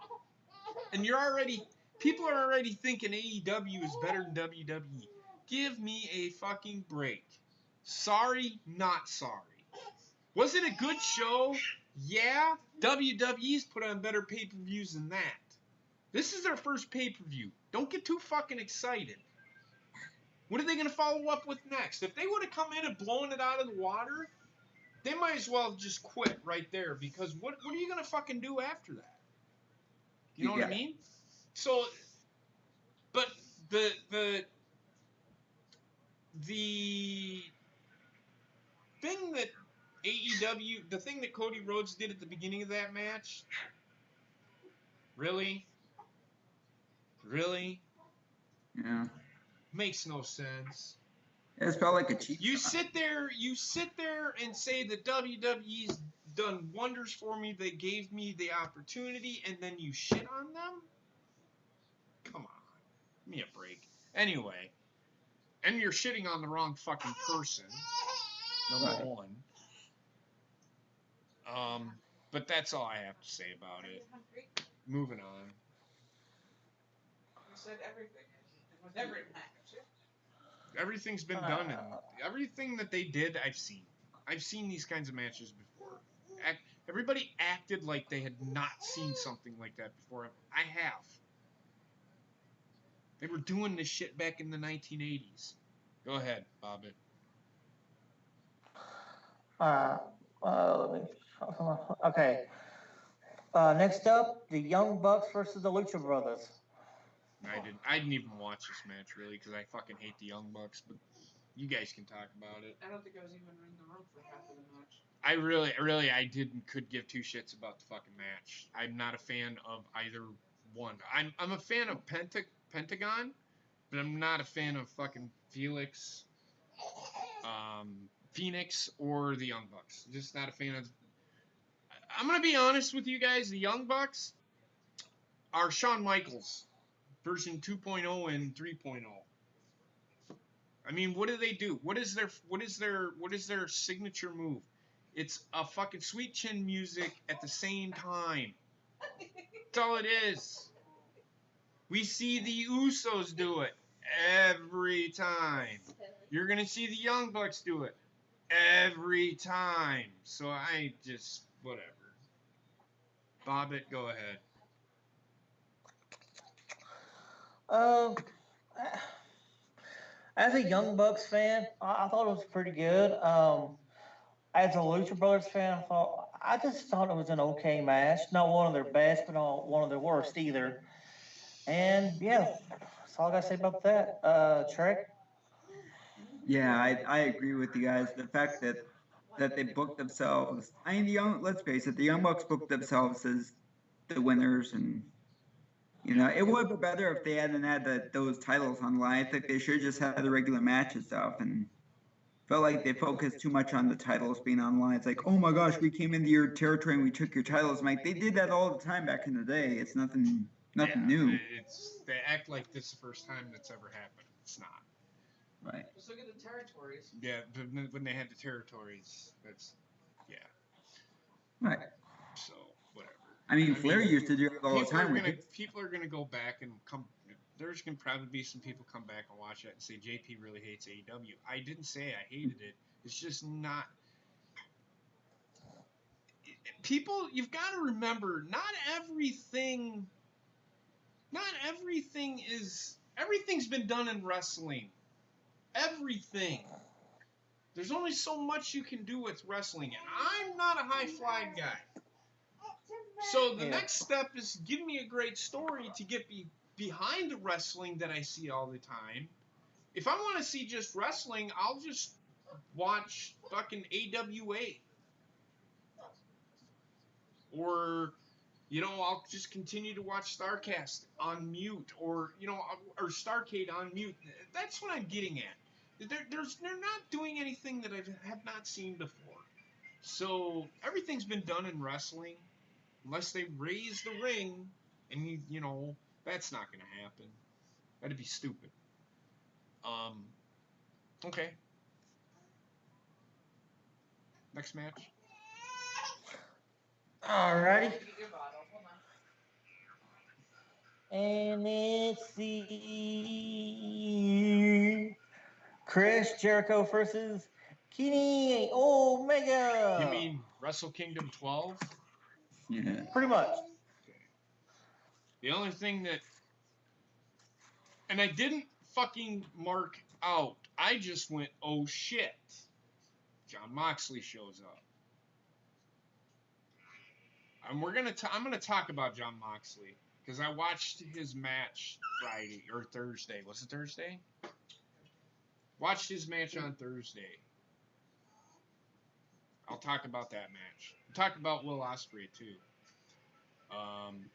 and you're already... People are already thinking AEW is better than WWE. Give me a fucking break. Sorry, not sorry. Was it a good show? Yeah. WWE's put on better pay-per-views than that. This is their first pay-per-view. Don't get too fucking excited. What are they going to follow up with next? If they would have come in and blown it out of the water, they might as well just quit right there, because what are you going to fucking do after that? You know what I mean? So, but the thing that AEW, the thing that Cody Rhodes did at the beginning of that match, really? Yeah. Makes no sense. It felt like a cheap You shot. sit there and say that WWE's done wonders for me, they gave me the opportunity, and then you shit on them? Come on. Give me a break. Anyway, and you're shitting on the wrong fucking person, number one. But that's all I have to say about it. Moving on. you said everything. It was never in match. Everything's been done, and everything that they did, I've seen. I've seen these kinds of matches before. Everybody acted like they had not seen something like that before. I have. They were doing this shit back in the 1980s. Go ahead, Bobbit. Let me. Okay. Next up, the Young Bucks versus the Lucha Brothers. I didn't even watch this match, really, because I fucking hate the Young Bucks, but you guys can talk about it. I don't think I was even in the room for half of the match. I could give two shits about the fucking match. I'm not a fan of either one. I'm a fan of Pentagon, but I'm not a fan of fucking Phoenix, or the Young Bucks. Just not a fan of... I'm going to be honest with you guys. The Young Bucks are Shawn Michaels, version 2.0 and 3.0. I mean, what do they do? What is their signature move? It's a fucking sweet chin music at the same time. That's all it is. We see the Usos do it every time. You're going to see the Young Bucks do it. every time. So I just, whatever. Bobbit, go ahead. As a Young Bucks fan, I thought it was pretty good. As a Lucha Brothers fan, I just thought it was an okay match. Not one of their best, but not one of their worst either. And yeah, that's all I gotta say about that. Trek. Yeah, I agree with you guys. The fact that they booked themselves. I mean, let's face it, the Young Bucks booked themselves as the winners, and it would have been better if they hadn't had those titles on the line. I think they should have just had the regular match and stuff, and felt like they focused too much on the titles being on the line. It's like, oh my gosh, we came into your territory and we took your titles. I'm like, they did that all the time back in the day. It's nothing new. They act like this is the first time that's ever happened. It's not. Right. Just look at the territories. Yeah, when they had the territories, that's, yeah. Right. So, whatever. I mean, Flair used to do it all the time. People are gonna go back and come. There's gonna probably be some people come back and watch it and say JP really hates AEW. I didn't say I hated it. It's just not. People, you've got to remember, not everything is. Everything's been done in wrestling. Everything. There's only so much you can do with wrestling, and I'm not a high fly guy. So the next step is give me a great story to get behind the wrestling that I see all the time. If I want to see just wrestling, I'll just watch fucking AWA. Or, I'll just continue to watch StarCast on mute, or Starcade on mute. That's what I'm getting at. They're not doing anything that I have not seen before. So everything's been done in wrestling, unless they raise the ring, and that's not going to happen. That'd be stupid. Okay. Next match. Alrighty. And it's the Chris Jericho versus Kenny Omega. You mean Wrestle Kingdom 12? Yeah. Pretty much. Okay. The only thing that... And I didn't fucking mark out. I just went, oh shit. Jon Moxley shows up. And I'm gonna talk about Jon Moxley. Because I watched his match Friday, or Thursday. Was it Thursday? Watched his match on Thursday. I'll talk about that match. We'll talk about Will Ospreay, too.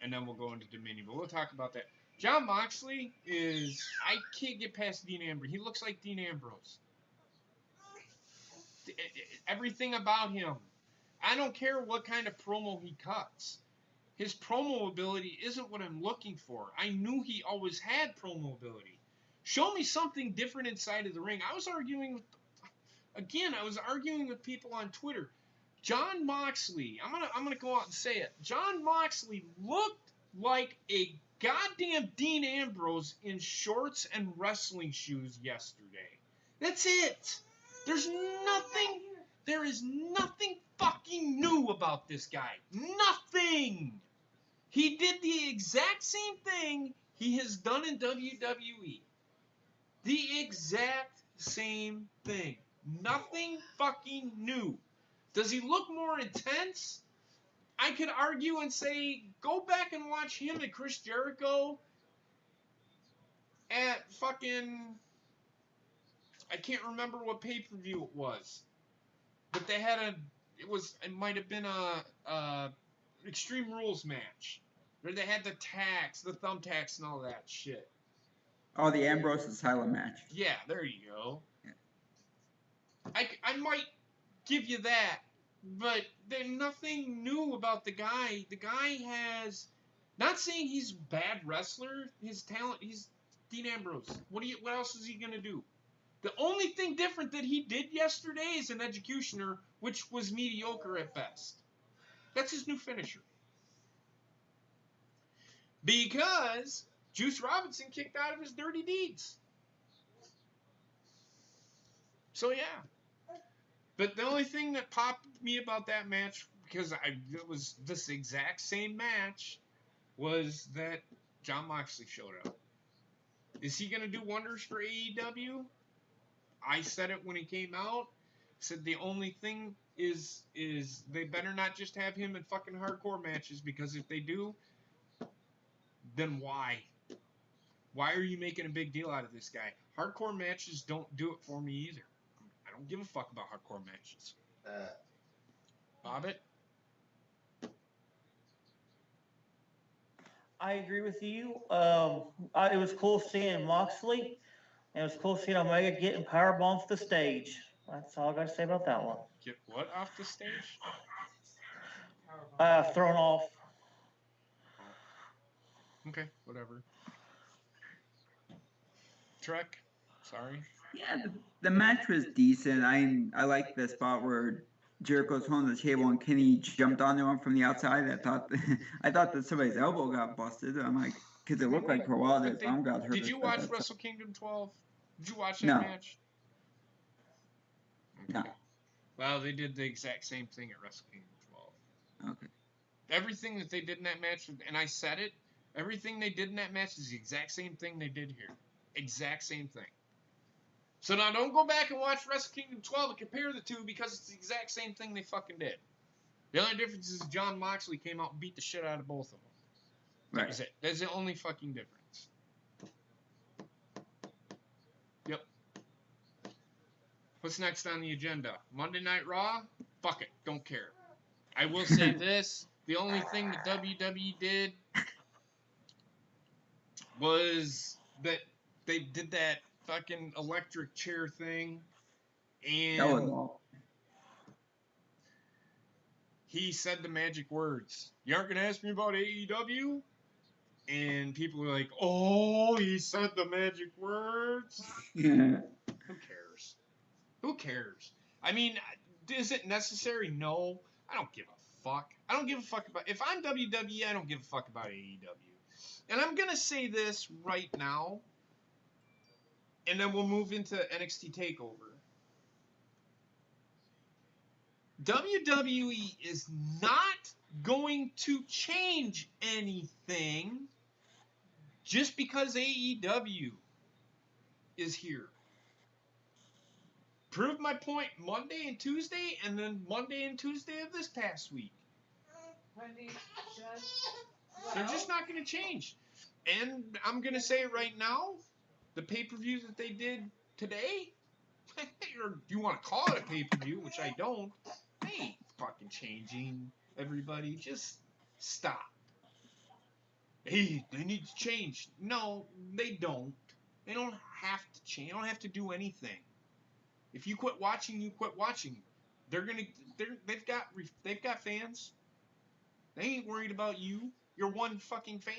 And then we'll go into Dominion. But we'll talk about that. Jon Moxley is... I can't get past Dean Ambrose. He looks like Dean Ambrose. Everything about him. I don't care what kind of promo he cuts. His promo ability isn't what I'm looking for. I knew he always had promo ability. Show me something different inside of the ring. I was arguing with people on Twitter. Jon Moxley, I'm gonna go out and say it. Jon Moxley looked like a goddamn Dean Ambrose in shorts and wrestling shoes yesterday. That's it. There is nothing fucking new about this guy. Nothing. He did the exact same thing he has done in WWE. The exact same thing. Nothing fucking new. Does he look more intense? I could argue and say, go back and watch him and Chris Jericho at fucking... I can't remember what pay-per-view it was. But they had it might have been a Extreme Rules match. Where they had the thumbtacks and all that shit. Oh, the Ambrose Asylum match. Yeah, there you go. Yeah. I might give you that, but there's nothing new about the guy. The guy has, not saying he's a bad wrestler, his talent, he's Dean Ambrose. What else is he going to do? The only thing different that he did yesterday is an executioner, which was mediocre at best. That's his new finisher. Because Juice Robinson kicked out of his dirty deeds. So yeah. But the only thing that popped me about that match, because it was this exact same match, was that Jon Moxley showed up. Is he going to do wonders for AEW? I said it when he came out. Said the only thing is they better not just have him in fucking hardcore matches, because if they do, then why? Why are you making a big deal out of this guy? Hardcore matches don't do it for me either. I don't give a fuck about hardcore matches. Bobbit? I agree with you. It was cool seeing Moxley. And it was cool seeing Omega getting powerbombed off the stage. That's all I got to say about that one. Get what off the stage? Thrown off. Okay, whatever. Trek? Sorry. Yeah, the match was decent. I liked the spot where Jericho's holding the table and Kenny jumped onto him from the outside. I thought that somebody's elbow got busted. I'm like, because it looked like for a while that his arm got hurt. Did you watch Wrestle Kingdom 12? Did you watch that No. match? Okay. No. Well, they did the exact same thing at Wrestle Kingdom 12. Okay. Everything that they did in that match, and I said it, everything they did in that match is the exact same thing they did here. Exact same thing. So now don't go back and watch Wrestle Kingdom 12 and compare the two, because it's the exact same thing they fucking did. The only difference is Jon Moxley came out and beat the shit out of both of them. That was it. That's the only fucking difference. Yep. What's next on the agenda? Monday Night Raw? Fuck it. Don't care. I will say this. The only thing that WWE did was that they did that fucking electric chair thing, and That was all. he said the magic words. You aren't gonna ask me about AEW? And people were like, oh, he said the magic words? Yeah. Who cares? Who cares? I mean, is it necessary? No. I don't give a fuck. I don't give a fuck about... If I'm WWE, I don't give a fuck about AEW. And I'm gonna say this right now, and then we'll move into NXT TakeOver. WWE is not going to change anything just because AEW is here. Proved my point Monday and Tuesday, and then Monday and Tuesday of this past week. They're just not going to change. And I'm going to say it right now, the pay-per-views that they did today, or you want to call it a pay-per-view, which I don't, they ain't fucking changing, everybody. Just stop. Hey, they need to change. No, they don't. They don't have to change. They don't have to do anything. If you quit watching, you quit watching. They've got fans. They ain't worried about you. You're one fucking fan.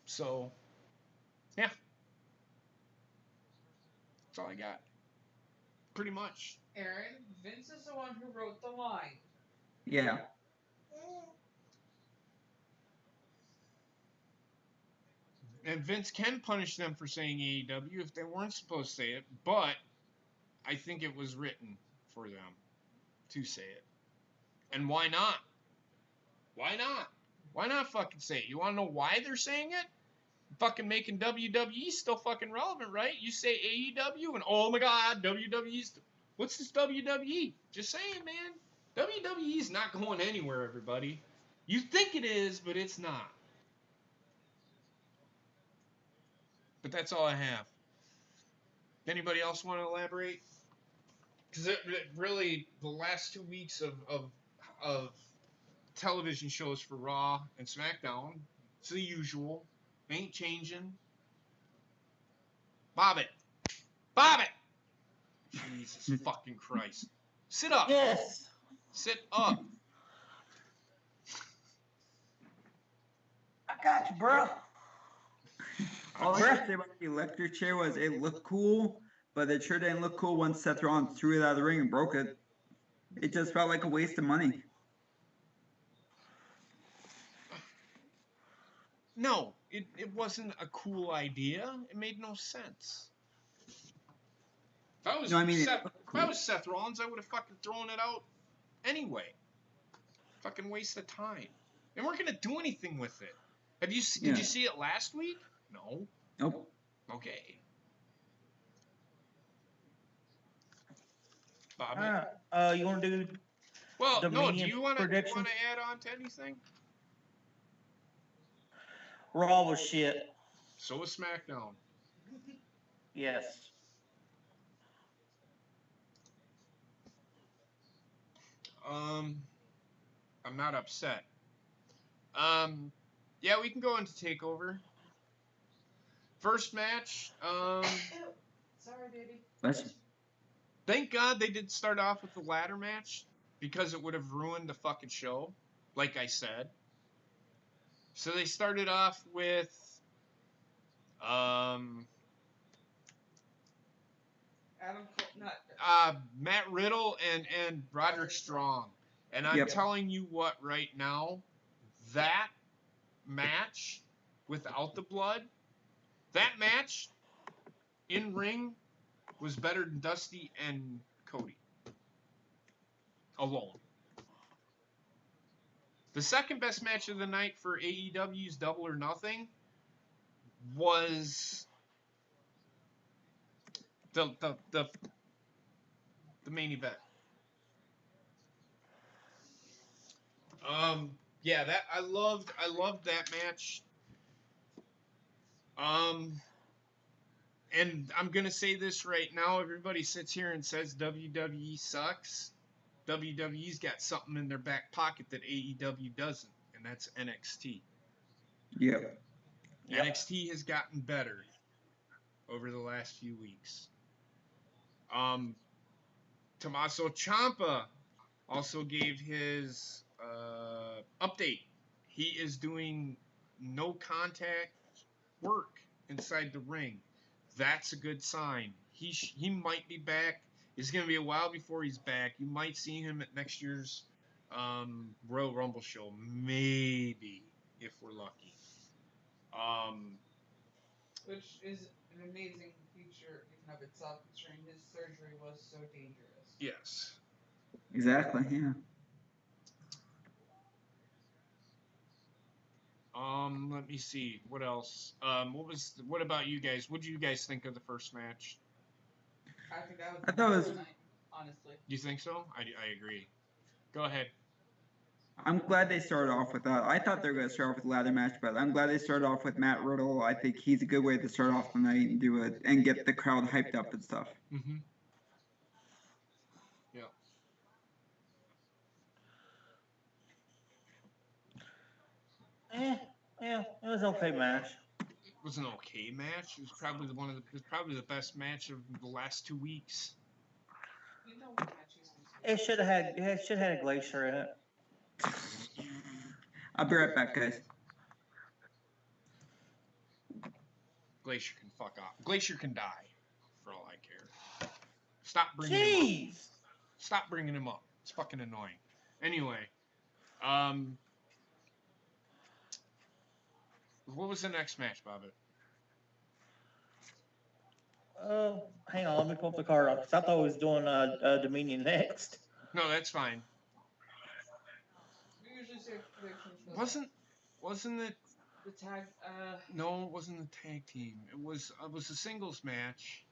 So, yeah. That's all I got. Pretty much. Aaron, Vince is the one who wrote the line. Yeah. And Vince can punish them for saying AEW if they weren't supposed to say it, but I think it was written for them to say it. And why not? Why not? Why not fucking say it? You want to know why they're saying it? Fucking making WWE still fucking relevant, right? You say AEW and oh my god, WWE's... What's this WWE? Just saying, man. WWE's not going anywhere, everybody. You think it is, but it's not. But that's all I have. Anybody else want to elaborate? Because it really, the last 2 weeks of television shows for Raw and SmackDown, it's the usual. Ain't changing. Bob it. Bob it! Jesus fucking Christ. Sit up. Yes. Sit up. I got you, bro. All I can say about the electric chair was it looked cool, but it sure didn't look cool once Seth Rollins threw it out of the ring and broke it. It just felt like a waste of money. No. it wasn't a cool idea. It made no sense. If I was No, I mean, Seth, if I was Seth Rollins, I would have fucking thrown it out anyway. Fucking waste of time. They weren't gonna do anything with it. Did you see it last week? No. Nope. Okay. Bob. You want to do? Well, no. Do Dominion you want to predictions? add on to anything? Raw was shit. So was SmackDown. Yes. I'm not upset. Yeah, we can go into TakeOver. First match. Sorry, baby. Thank God they did start off with the ladder match because it would have ruined the fucking show, like I said. So they started off with Matt Riddle and Roderick Strong. And I'm telling you what right now, that match without the blood, that match in ring was better than Dusty and Cody alone. The second best match of the night for AEW's Double or Nothing was the main event. Yeah, that I loved that match. And I'm gonna say this right now. Everybody sits here and says WWE sucks. WWE's got something in their back pocket that AEW doesn't, and that's NXT. Yep. NXT has gotten better over the last few weeks. Tommaso Ciampa also gave his update. He is doing no contact work inside the ring. That's a good sign. He might be back. It's going to be a while before he's back. You might see him at next year's Royal Rumble show. Maybe, if we're lucky. Which is an amazing feature in and of itself, considering his surgery was so dangerous. Yes. Exactly, yeah. Let me see. What else? What about you guys? What did you guys think of the first match? I think that was I thought it was the night, honestly. You think so? I agree. Go ahead. I'm glad they started off with that. I thought they were going to start off with a ladder match, but I'm glad they started off with Matt Riddle. I think he's a good way to start off the night and do it and get the crowd hyped up and stuff. Mm-hmm. Yeah. Yeah, it was an okay match. It was an okay match. It was probably the best match of the last 2 weeks. You know what match he's It should have had a Glacier in it. I'll be right back, guys. Glacier can fuck off. Glacier can die, for all I care. Stop bringing him up. Stop bringing him up. It's fucking annoying. Anyway, what was the next match, Bobbit? Hang on, let me pull up the card up, because I thought we was doing Dominion next. No, that's fine. We usually say predictions. Wasn't it The tag, No, it wasn't the tag team. It was a singles match.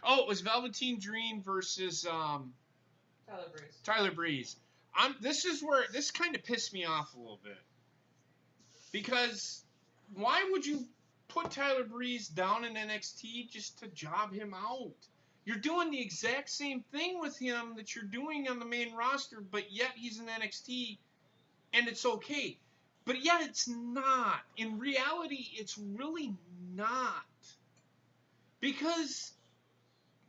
Oh, it was Velveteen Dream versus Tyler Breeze. This kind of pissed me off a little bit. Because why would you put Tyler Breeze down in NXT just to job him out? You're doing the exact same thing with him that you're doing on the main roster, but yet he's in NXT and it's okay. But yet it's not. In reality, it's really not. Because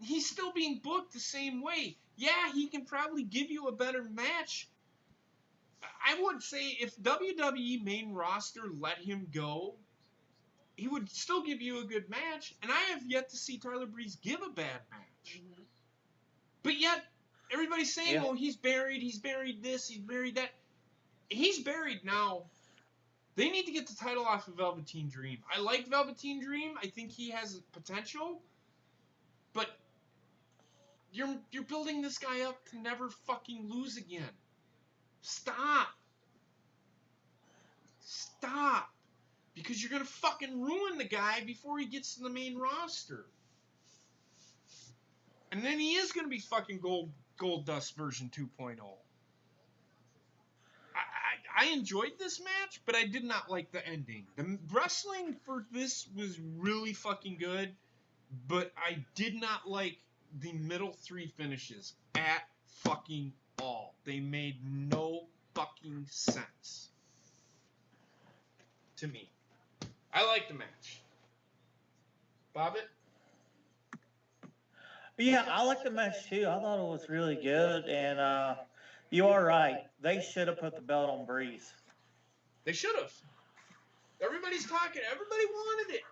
he's still being booked the same way. Yeah, he can probably give you a better match. I would say if WWE main roster let him go, he would still give you a good match. And I have yet to see Tyler Breeze give a bad match. Mm-hmm. But yet, everybody's saying, oh, he's buried this, he's buried that. He's buried now. They need to get the title off of Velveteen Dream. I like Velveteen Dream. I think he has potential. But you're building this guy up to never fucking lose again. Stop. Stop. Because you're going to fucking ruin the guy before he gets to the main roster. And then he is going to be fucking Gold Dust version 2.0. I enjoyed this match, but I did not like the ending. The wrestling for this was really fucking good, but I did not like the middle 3 finishes at fucking all. They made no fucking sense to me. I like the match. Bobbit? Yeah, I like the match too. I thought it was really good, and you are right. They should have put the belt on Breeze. They should have. Everybody's talking. Everybody wanted it.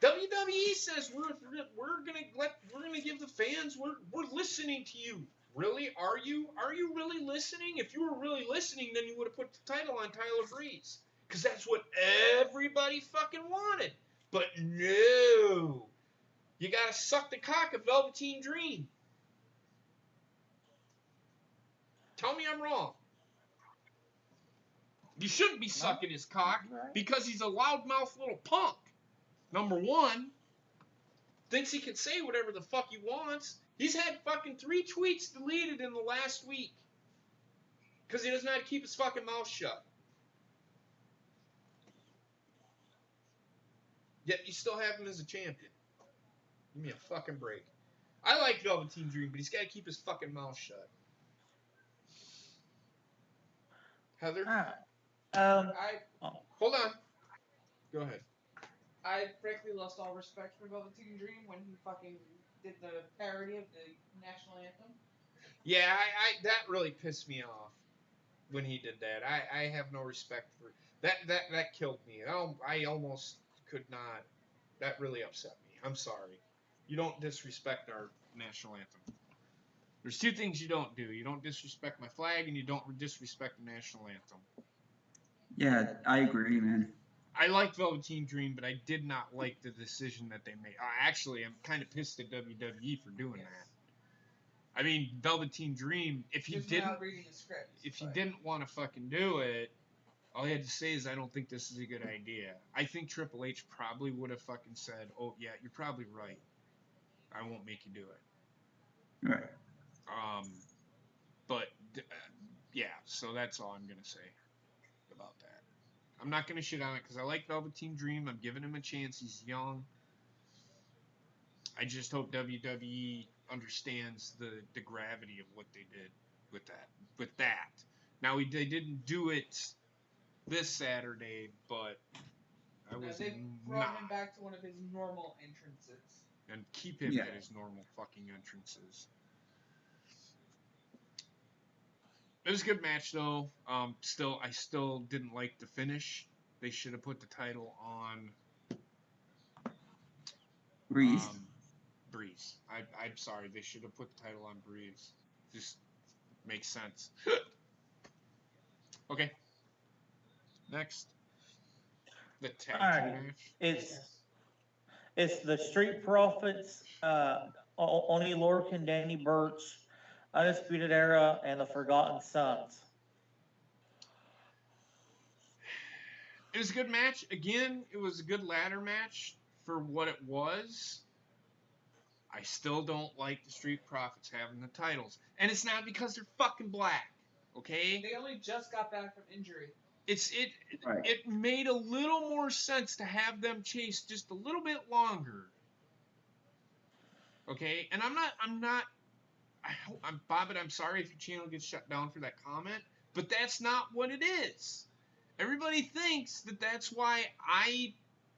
WWE says we're gonna give the fans we're listening to you. Really? Are you really listening? If you were really listening, then you would have put the title on Tyler Breeze, because that's what everybody fucking wanted. But no, you gotta suck the cock of Velveteen Dream. Tell me I'm wrong. You shouldn't be sucking his cock because he's a loudmouth little punk. Number one, thinks he can say whatever the fuck he wants. He's had fucking 3 tweets deleted in the last week because he doesn't know how to keep his fucking mouth shut. Yet you still have him as a champion. Give me a fucking break. I like Velveteen Dream, but he's got to keep his fucking mouth shut. Heather? Hold on. Go ahead. I frankly lost all respect for Velveteen Dream when he fucking did the parody of the national anthem. Yeah, I that really pissed me off when he did that. I have no respect for that killed me. I almost could not. That really upset me. I'm sorry. You don't disrespect our national anthem. There's 2 things you don't do. You don't disrespect my flag, and you don't disrespect the national anthem. Yeah, I agree, man. I like Velveteen Dream, but I did not like the decision that they made. Actually, I'm kind of pissed at WWE for doing that. I mean, Velveteen Dream, if he didn't want to fucking do it, all he had to say is, I don't think this is a good idea. I think Triple H probably would have fucking said, oh, yeah, you're probably right. I won't make you do it. Right. But, yeah, so that's all I'm going to say about that. I'm not going to shit on it because I like Velveteen Dream. I'm giving him a chance. He's young. I just hope WWE understands the gravity of what they did with that. Now, they didn't do it this Saturday, but I was they brought him back to one of his normal entrances. And keep him at his normal fucking entrances. It was a good match, though. I still didn't like the finish. They should have put the title on Breeze. Breeze. I'm sorry. They should have put the title on Breeze. Just makes sense. Okay. Next. The tag team match. It's the Street Profits, Oni Lorcan, Danny Burch, Undisputed Era, and the Forgotten Sons. It was a good match. Again, it was a good ladder match for what it was. I still don't like the Street Profits having the titles. And it's not because they're fucking black, okay? They only just got back from injury. It made a little more sense to have them chase just a little bit longer. Okay? And I'm Bobbit, I'm sorry if your channel gets shut down for that comment, but that's not what it is. Everybody thinks that that's why I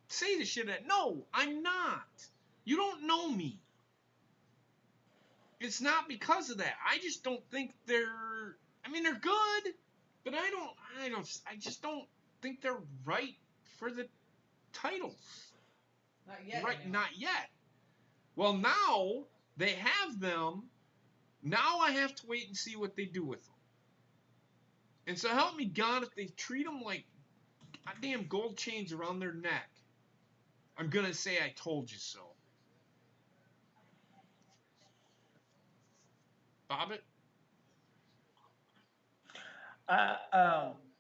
say the shit. No, I'm not. You don't know me. It's not because of that. I just don't think they're good, but I just don't think they're right for the titles. Not yet. Right, anyway. Not yet. Well, now they have them. Now I have to wait and see what they do with them. And so help me God, if they treat them like goddamn gold chains around their neck, I'm gonna say I told you so. Bobbit?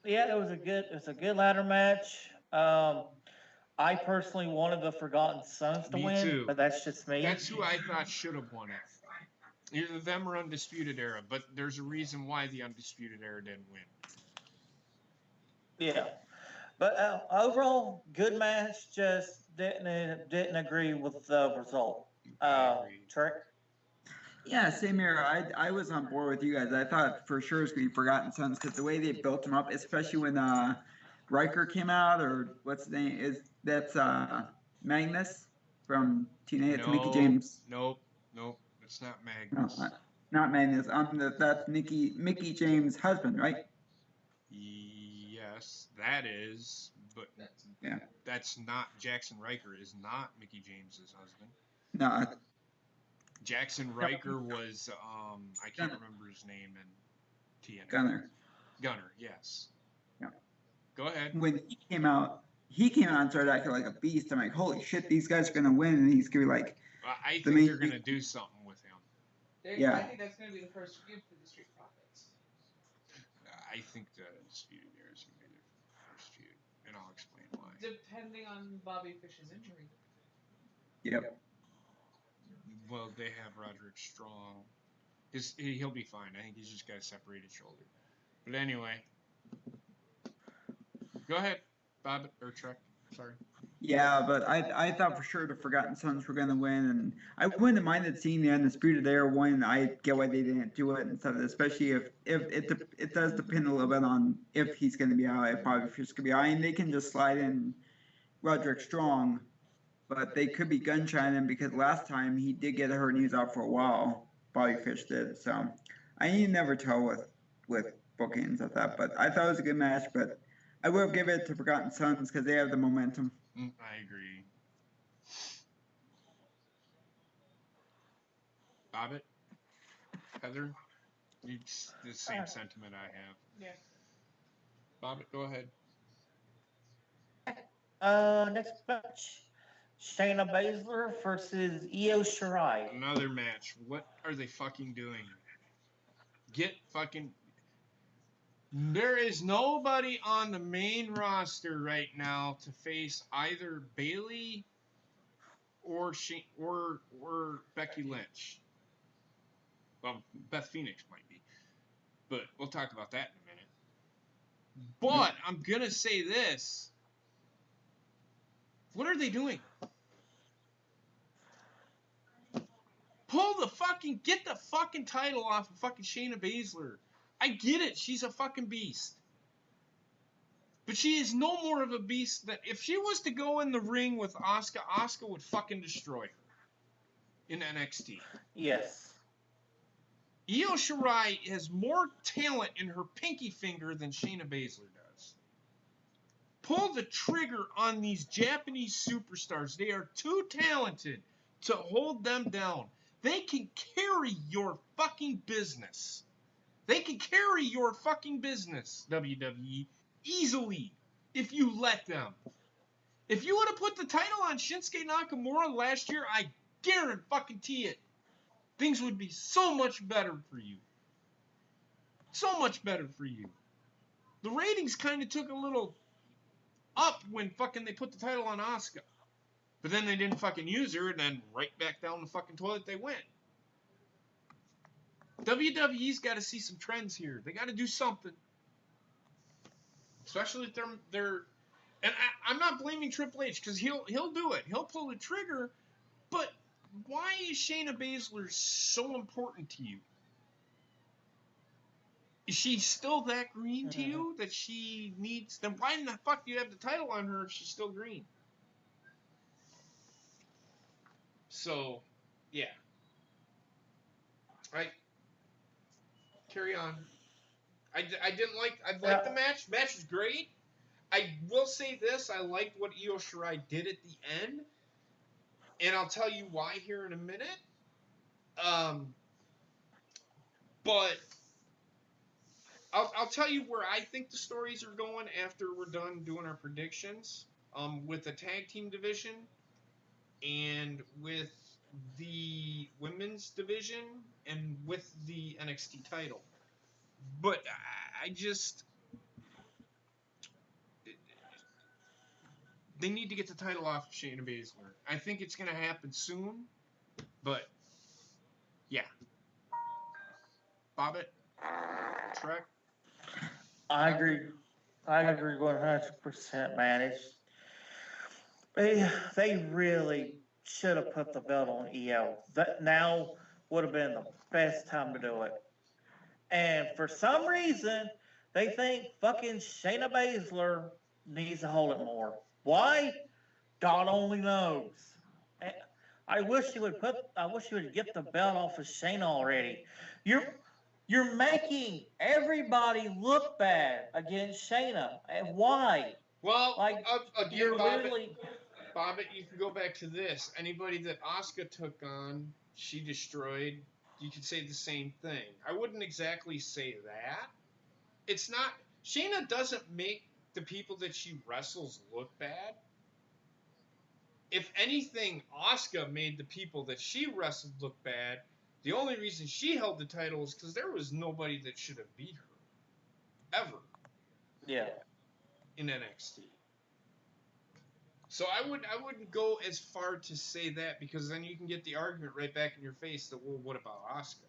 Yeah, it was a good ladder match. I personally wanted the Forgotten Sons to Me win, too. but that's just me. That's who I thought should have won it. Either them or Undisputed Era, but there's a reason why the Undisputed Era didn't win. Yeah, but overall, good match. Just didn't agree with the result. I agree. Trey? Yeah, same here. I was on board with you guys. I thought for sure it was going to be Forgotten Sons because the way they built him up, especially when Riker came out, or what's his name? That's Magnus from Teenage. It's Mickey James. Nope. It's not No, Magnus. not Magnus. That's Mickey James' husband, right? Yes, that is, but Yeah. that's not Jackson Riker. Is not Mickey James's husband. No. Jackson Riker was I can't remember his name in TNA. Gunner, yes. Yeah. Go ahead. When he came out and started acting like a beast. I'm like, holy shit, these guys are gonna win, and he's gonna be like. I think they're gonna do something with him. Yeah. I think that's gonna be the first feud for the Street Profits. I think the Undisputed Era is gonna be their first feud, and I'll explain why. Depending on Bobby Fish's injury. Yep. Well, they have Roderick Strong. He'll be fine. I think he's just got a separated shoulder. But anyway, go ahead, Bob or Trek. Sorry. Yeah, but I thought for sure the Forgotten Sons were gonna win, and I wouldn't have minded seeing the Undisputed Era win. I get why they didn't do it and stuff, especially if it does depend a little bit on if he's gonna be out, if Bobby Fish could be out, and they can just slide in Roderick Strong, but they could be gun-shying him because last time he did get hurt and he was out for a while. Bobby Fish did, so you never tell with bookings of that. But I thought it was a good match, but I will give it to Forgotten Sons because they have the momentum. I agree. Bobbit? Heather? It's the same sentiment I have. Yeah. Bobbit, go ahead. Next match. Shayna Baszler versus Io Shirai. Another match. What are they fucking doing? Get fucking... There is nobody on the main roster right now to face either Bayley or Becky Lynch. Well, Beth Phoenix might be, but we'll talk about that in a minute. But I'm gonna say this: what are they doing? Get the fucking title off of fucking Shayna Baszler. I get it, she's a fucking beast. But she is no more of a beast than... If she was to go in the ring with Asuka, Asuka would fucking destroy her. In NXT. Yes. Io Shirai has more talent in her pinky finger than Shayna Baszler does. Pull the trigger on these Japanese superstars. They are too talented to hold them down. They can carry your fucking business. They can carry your fucking business, WWE, easily, if you let them. If you would have put the title on Shinsuke Nakamura last year, I guarantee it. Things would be so much better for you. So much better for you. The ratings kind of took a little up when fucking they put the title on Asuka. But then they didn't fucking use her, and then right back down the fucking toilet they went. WWE's got to see some trends here. They got to do something. Especially if they're and I'm not blaming Triple H because he'll do it. He'll pull the trigger. But why is Shayna Baszler so important to you? Is she still that green to you that she needs? Then why in the fuck do you have the title on her if she's still green? So, yeah. Carry on. I liked the match. Match was great. I will say this. I liked what Io Shirai did at the end. And I'll tell you why here in a minute. But I'll tell you where I think the stories are going after we're done doing our predictions. With the tag team division and with the women's division and with the NXT title. But I just they need to get the title off of Shayna Baszler. I think it's gonna happen soon, but yeah. Bobbit, Trek. I agree. I agree 100%, man. They really should have put the belt on EO. That now would have been the best time to do it. And for some reason, they think fucking Shayna Baszler needs to hold it more. Why? God only knows. And I wish you would get the belt off of Shayna already. You're making everybody look bad against Shayna. And why? Well, Like again, you're literally. Bobbit, you can go back to this. Anybody that Asuka took on, she destroyed. You could say the same thing. I wouldn't exactly say that. It's not. Shayna doesn't make the people that she wrestles look bad. If anything, Asuka made the people that she wrestled look bad. The only reason she held the title is because there was nobody that should have beat her. Ever. Yeah. In NXT. So I wouldn't go as far to say that, because then you can get the argument right back in your face that, well, what about Asuka?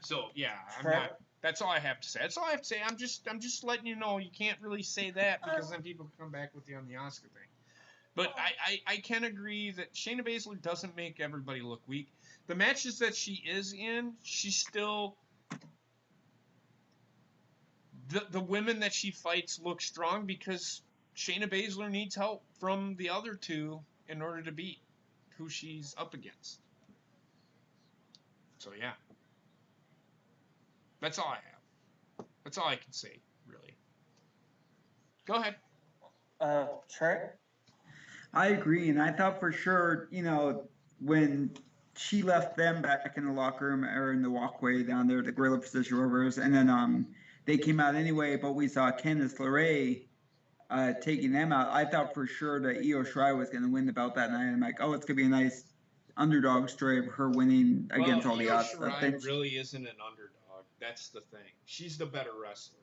So yeah, I'm not. That's all I have to say. That's all I have to say. I'm just letting you know you can't really say that, because then people come back with you on the Asuka thing. But I can agree that Shayna Baszler doesn't make everybody look weak. The matches that she is in, she's still. The women that she fights look strong, because Shayna Baszler needs help from the other two in order to beat who she's up against. So yeah. That's all I have. That's all I can say, really. Go ahead. Trey? I agree, and I thought for sure, when she left them back in the locker room or in the walkway down there, the gorilla position rovers, and then they came out anyway, but we saw Candice LeRae taking them out. I thought for sure that Io Shirai was going to win the belt that night. I'm like, oh, it's going to be a nice underdog story of her winning against all the odds. Io Shirai really isn't an underdog. That's the thing. She's the better wrestler.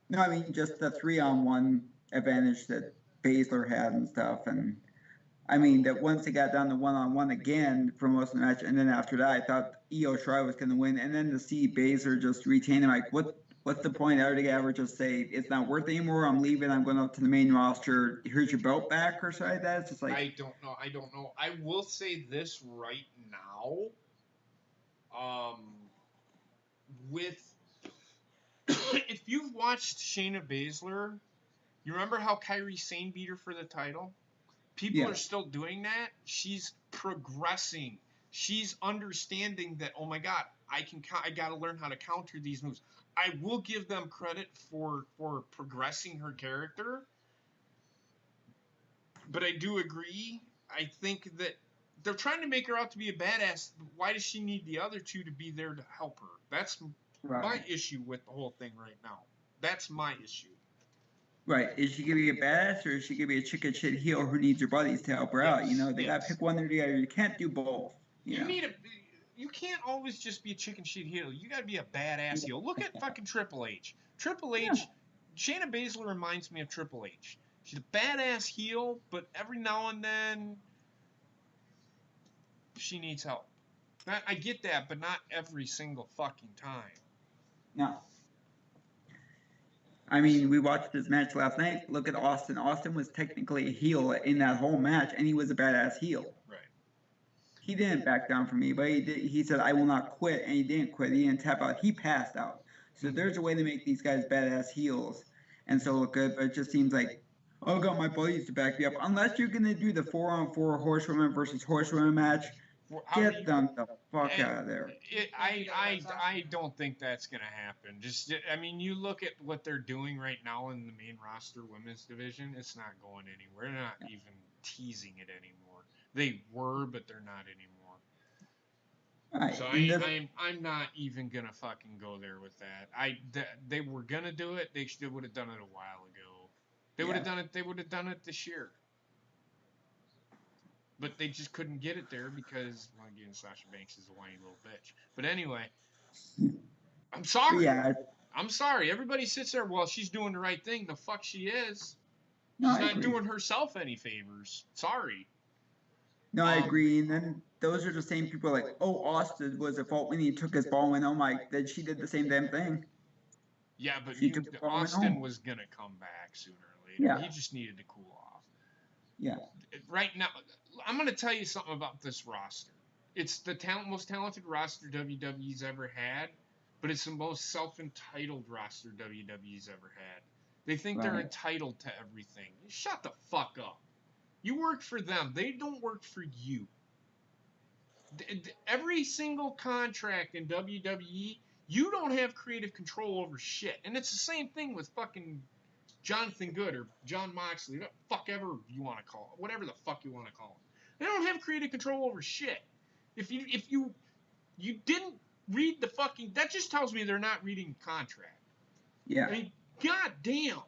No, I mean just the 3-on-1 advantage that Baszler had and stuff, and I mean that once they got down to 1-on-1 again for most of the match, and then after that, I thought Io Shirai was going to win, and then to see Baszler just retain him, like what's the point? I already ever just say it's not worth it anymore. I'm leaving. I'm going up to the main roster. Here's your belt back or something like that. It's just like I don't know. I will say this right now. With if you've watched Shayna Baszler, you remember how Kairi Sane beat her for the title? People are still doing that. She's progressing. She's understanding that, oh my God, I got to learn how to counter these moves. I will give them credit for progressing her character. But I do agree. I think that they're trying to make her out to be a badass. Why does she need the other two to be there to help her? That's my issue with the whole thing right now. That's my issue. Right. Is she going to be a badass, or is she going to be a chicken shit heel who needs her buddies to help her out? They got to pick one or the other. You can't do both. You can't always just be a chicken shit heel. You got to be a badass heel. Look at fucking Triple H. Shayna Baszler reminds me of Triple H. She's a badass heel, but every now and then she needs help. I get that, but not every single fucking time. No. I mean, we watched this match last night. Look at Austin. Austin was technically a heel in that whole match, and he was a badass heel. Right. He didn't back down from me, but he said, I will not quit, and he didn't quit. He didn't tap out. He passed out. So there's a way to make these guys badass heels and so look good, but it just seems like, oh, I got my buddies to back me up. Unless you're going to do the 4-on-4 horsewomen versus horsewomen match, get them the fuck out of there. I don't think that's going to happen. You look at what they're doing right now in the main roster women's division, it's not going anywhere. They're not even teasing it anymore. They were, but they're not anymore. Right. So I'm not even gonna fucking go there with that. They were gonna do it. They still would have done it a while ago. They would have done it. They would have done it this year. But they just couldn't get it there because, well, again, Sasha Banks is a whiny little bitch. But anyway, I'm sorry. Yeah. I'm sorry. Everybody sits there, well, she's doing the right thing. The fuck she is. No, She's I not agree. doing herself any favors. Sorry. No, I agree. And then those are the same people like, oh, Austin was at fault when he took his ball and went home. Like, then she did the same damn thing. Yeah, but She took the ball and went Austin home. was going to come back sooner or later. Yeah. He just needed to cool off. Yeah. Right now, I'm going to tell you something about this roster. It's the most talented roster WWE's ever had, but it's the most self-entitled roster WWE's ever had. They think they're entitled to everything. Shut the fuck up. You work for them. They don't work for you. Every single contract in WWE, you don't have creative control over shit. And it's the same thing with fucking Jonathan Good or John Moxley, fuck ever you want to call it, whatever the fuck you want to call it. They don't have creative control over shit. If you didn't read the fucking, that just tells me they're not reading contract. Yeah. I mean, god damn.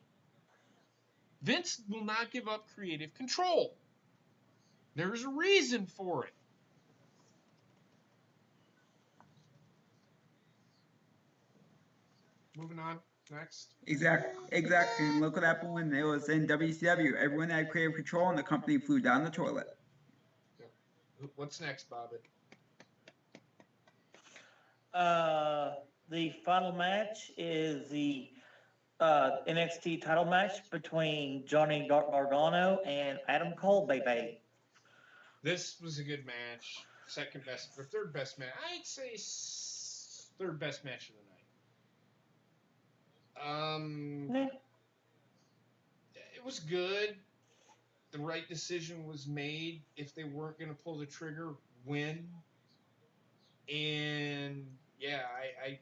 Vince will not give up creative control. There's a reason for it. Moving on. Next. Exactly. And look what happened when it was in WCW. Everyone had creative control and the company flew down the toilet. Yep. What's next, Bobbit? The final match is the NXT title match between Johnny Gargano and Adam Cole, baby. This was a good match. Second best, or third best match. I'd say third best match of the night. It was good. The right decision was made. If they weren't going to pull the trigger, win. And yeah, it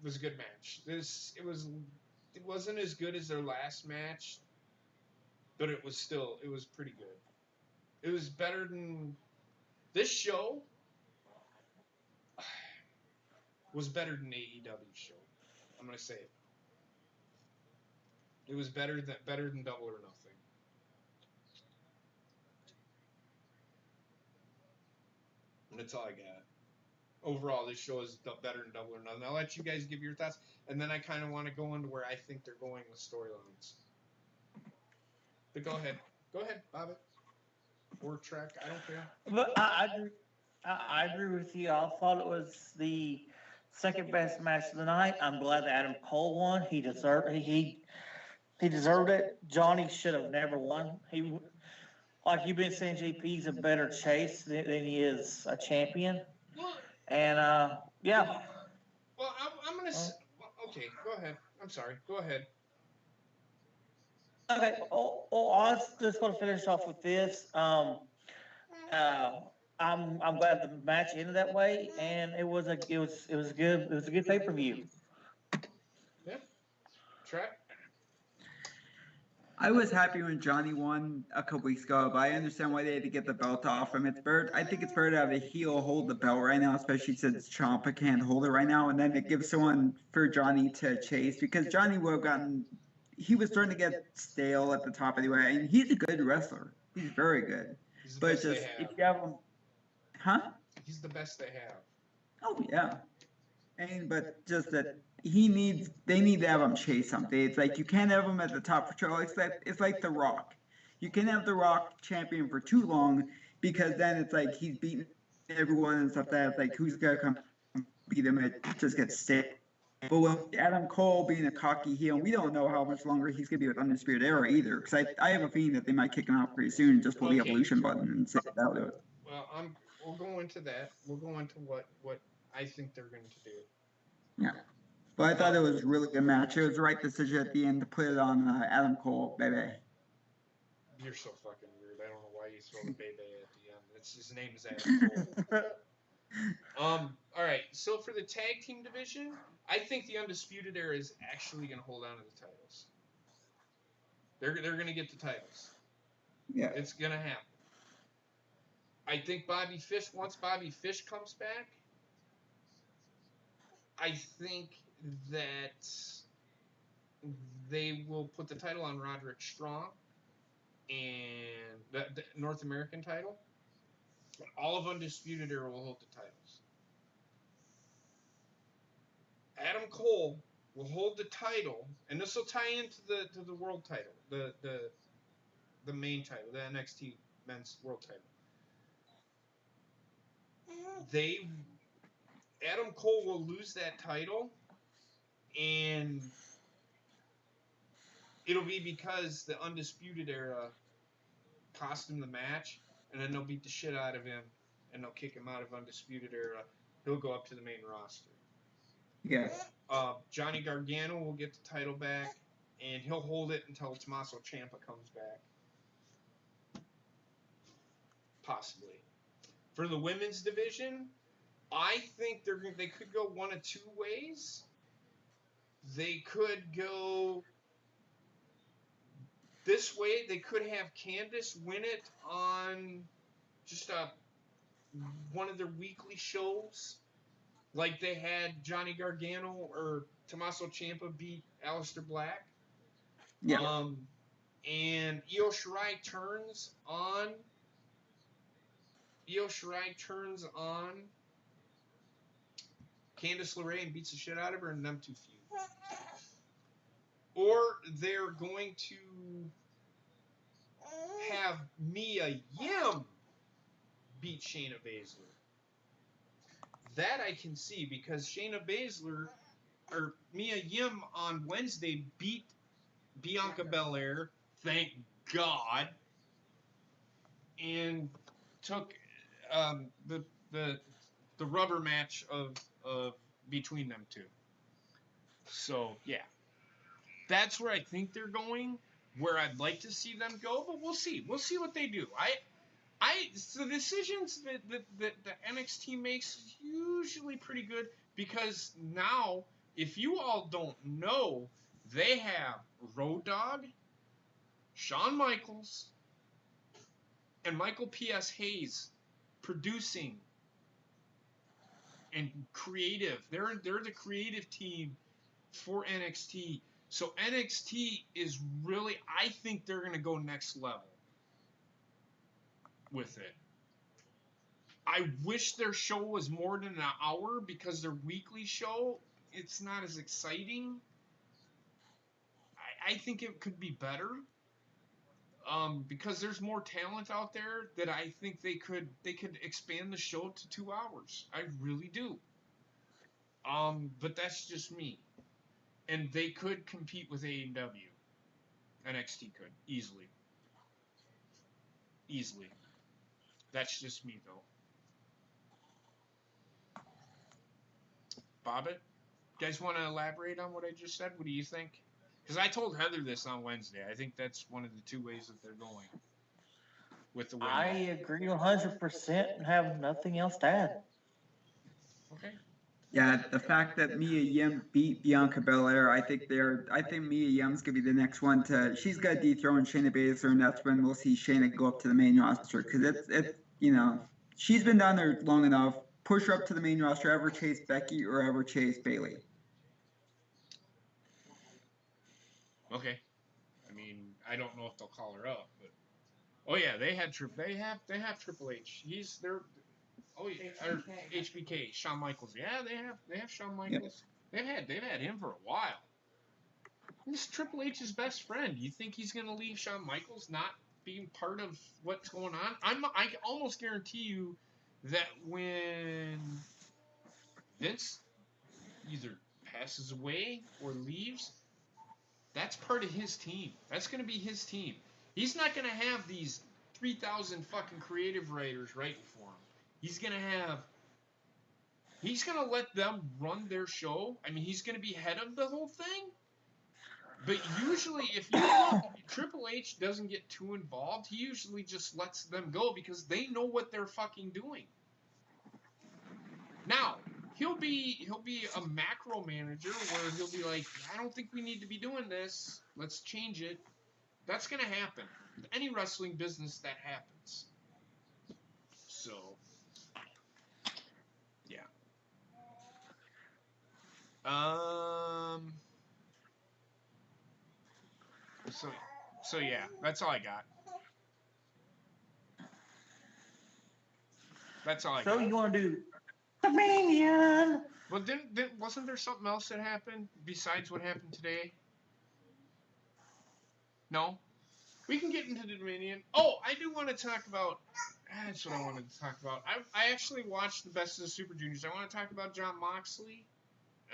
was a good match. It wasn't as good as their last match, but it was pretty good. It was better than this show. Was better than AEW show. I'm gonna say it. It was better than Double or Nothing. And that's all I got. Overall, this show is better than Double or Nothing. I'll let you guys give your thoughts, and then I kind of want to go into where I think they're going with storylines. But go ahead, Bobbit. Or Trek, I don't care. But I agree with you. I thought it was the second best match of the night. I'm glad that Adam Cole won. He deserved it. Johnny should have never won. He, like you've been saying, JP's a better chase than he is a champion. And yeah. Well, I'm gonna. Okay, go ahead. I'm sorry. Go ahead. Okay. I was just going to finish off with this. I'm glad the match ended that way, and it was good. It was a good pay-per-view. Yeah. Trek. I was happy when Johnny won a couple weeks ago, but I understand why they had to get the belt off him. I think it's better to have a heel hold the belt right now, especially since Ciampa can't hold it right now, and then it gives someone for Johnny to chase, because Johnny would have gotten. He was starting to get stale at the top anyway, and he's a good wrestler. He's very good. But it's just if you have him, He's the best they have. Oh yeah, but just that they need to have him chase something. It's like you can't have him at the top for sure. It's like The Rock. You can't have The Rock champion for too long, because then it's like he's beating everyone and stuff. That it's like who's gonna come beat him? It just gets sick. But with Adam Cole being a cocky heel, we don't know how much longer he's gonna be with Undisputed Era either. Because I have a feeling that they might kick him out pretty soon and just pull the evolution button and say that'll do it. Well, we'll go into that. We'll go into what I think they're going to do. Yeah. But I thought it was a really good match. It was the right decision at the end to put it on Adam Cole, baby. You're so fucking weird. I don't know why you throw the baby at the end. His name is Adam Cole. All right. So for the tag team division, I think the Undisputed Era is actually going to hold on to the titles. They're going to get the titles. Yeah. It's going to happen. I think once Bobby Fish comes back, I think that they will put the title on Roderick Strong and the North American title. But all of Undisputed Era will hold the titles. Adam Cole will hold the title, and this will tie into the world title, the main title, the NXT Men's World title. Adam Cole will lose that title, and it'll be because the Undisputed Era cost him the match, and then they'll beat the shit out of him, and they'll kick him out of Undisputed Era. He'll go up to the main roster. Yeah. Johnny Gargano will get the title back, and he'll hold it until Tommaso Ciampa comes back. Possibly. For the women's division, I think they could go one of two ways. They could go this way. They could have Candice win it on just one of their weekly shows, like they had Johnny Gargano or Tommaso Ciampa beat Aleister Black. Yeah. And Io Shirai turns on Candice LeRae and beats the shit out of her, and them two feud. Or they're going to have Mia Yim beat Shayna Baszler. That I can see, because Shayna Baszler, or Mia Yim on Wednesday, beat Bianca Belair, thank God, and took the rubber match of between them two. So yeah, that's where I think they're going. Where I'd like to see them go, but we'll see. We'll see what they do. The decisions that the NXT makes is usually pretty good, because now, if you all don't know, they have Road Dogg, Shawn Michaels, and Michael P.S. Hayes producing and creative. They're the creative team for NXT. So NXT is really, I think they're going to go next level with it. I wish their show was more than an hour, because their weekly show, it's not as exciting. I think it could be better, because there's more talent out there that I think they could expand the show to 2 hours. I really do. But that's just me. And they could compete with AEW. NXT could easily. That's just me, though. Bobbit, you guys want to elaborate on what I just said? What do you think? Because I told Heather this on Wednesday. I think that's one of the two ways that they're going with the women. I agree 100% and have nothing else to add. Okay. Yeah, the fact that Mia Yim beat Bianca Belair, I think Mia Yim's gonna be the next one she's gonna dethrone Shayna Baszler, and that's when we'll see Shayna go up to the main roster, because it's she's been down there long enough. Push her up to the main roster, ever chase Becky or ever chase Bayley. Okay. I mean, I don't know if they'll call her up, but oh yeah, they have Triple H. Oh yeah, or HBK, Shawn Michaels. Yeah, they have Shawn Michaels. Yep. They've had him for a while. This is Triple H's best friend. You think he's gonna leave Shawn Michaels not being part of what's going on? I almost guarantee you that when Vince either passes away or leaves, that's part of his team. That's gonna be his team. He's not gonna have these 3,000 fucking creative writers writing for him. He's gonna let them run their show. I mean, he's gonna be head of the whole thing. But usually, if you look, Triple H doesn't get too involved. He usually just lets them go, because they know what they're fucking doing. Now, he'll be a macro manager where he'll be like, I don't think we need to be doing this. Let's change it. That's gonna happen. Any wrestling business, that happens. So yeah, that's all I got. That's all I So got. you want to do Dominion? Well, wasn't there something else that happened besides what happened today? No? We can get into the Dominion. Oh, I do want to talk about... That's what I wanted to talk about. I actually watched the Best of the Super Juniors. I want to talk about Jon Moxley.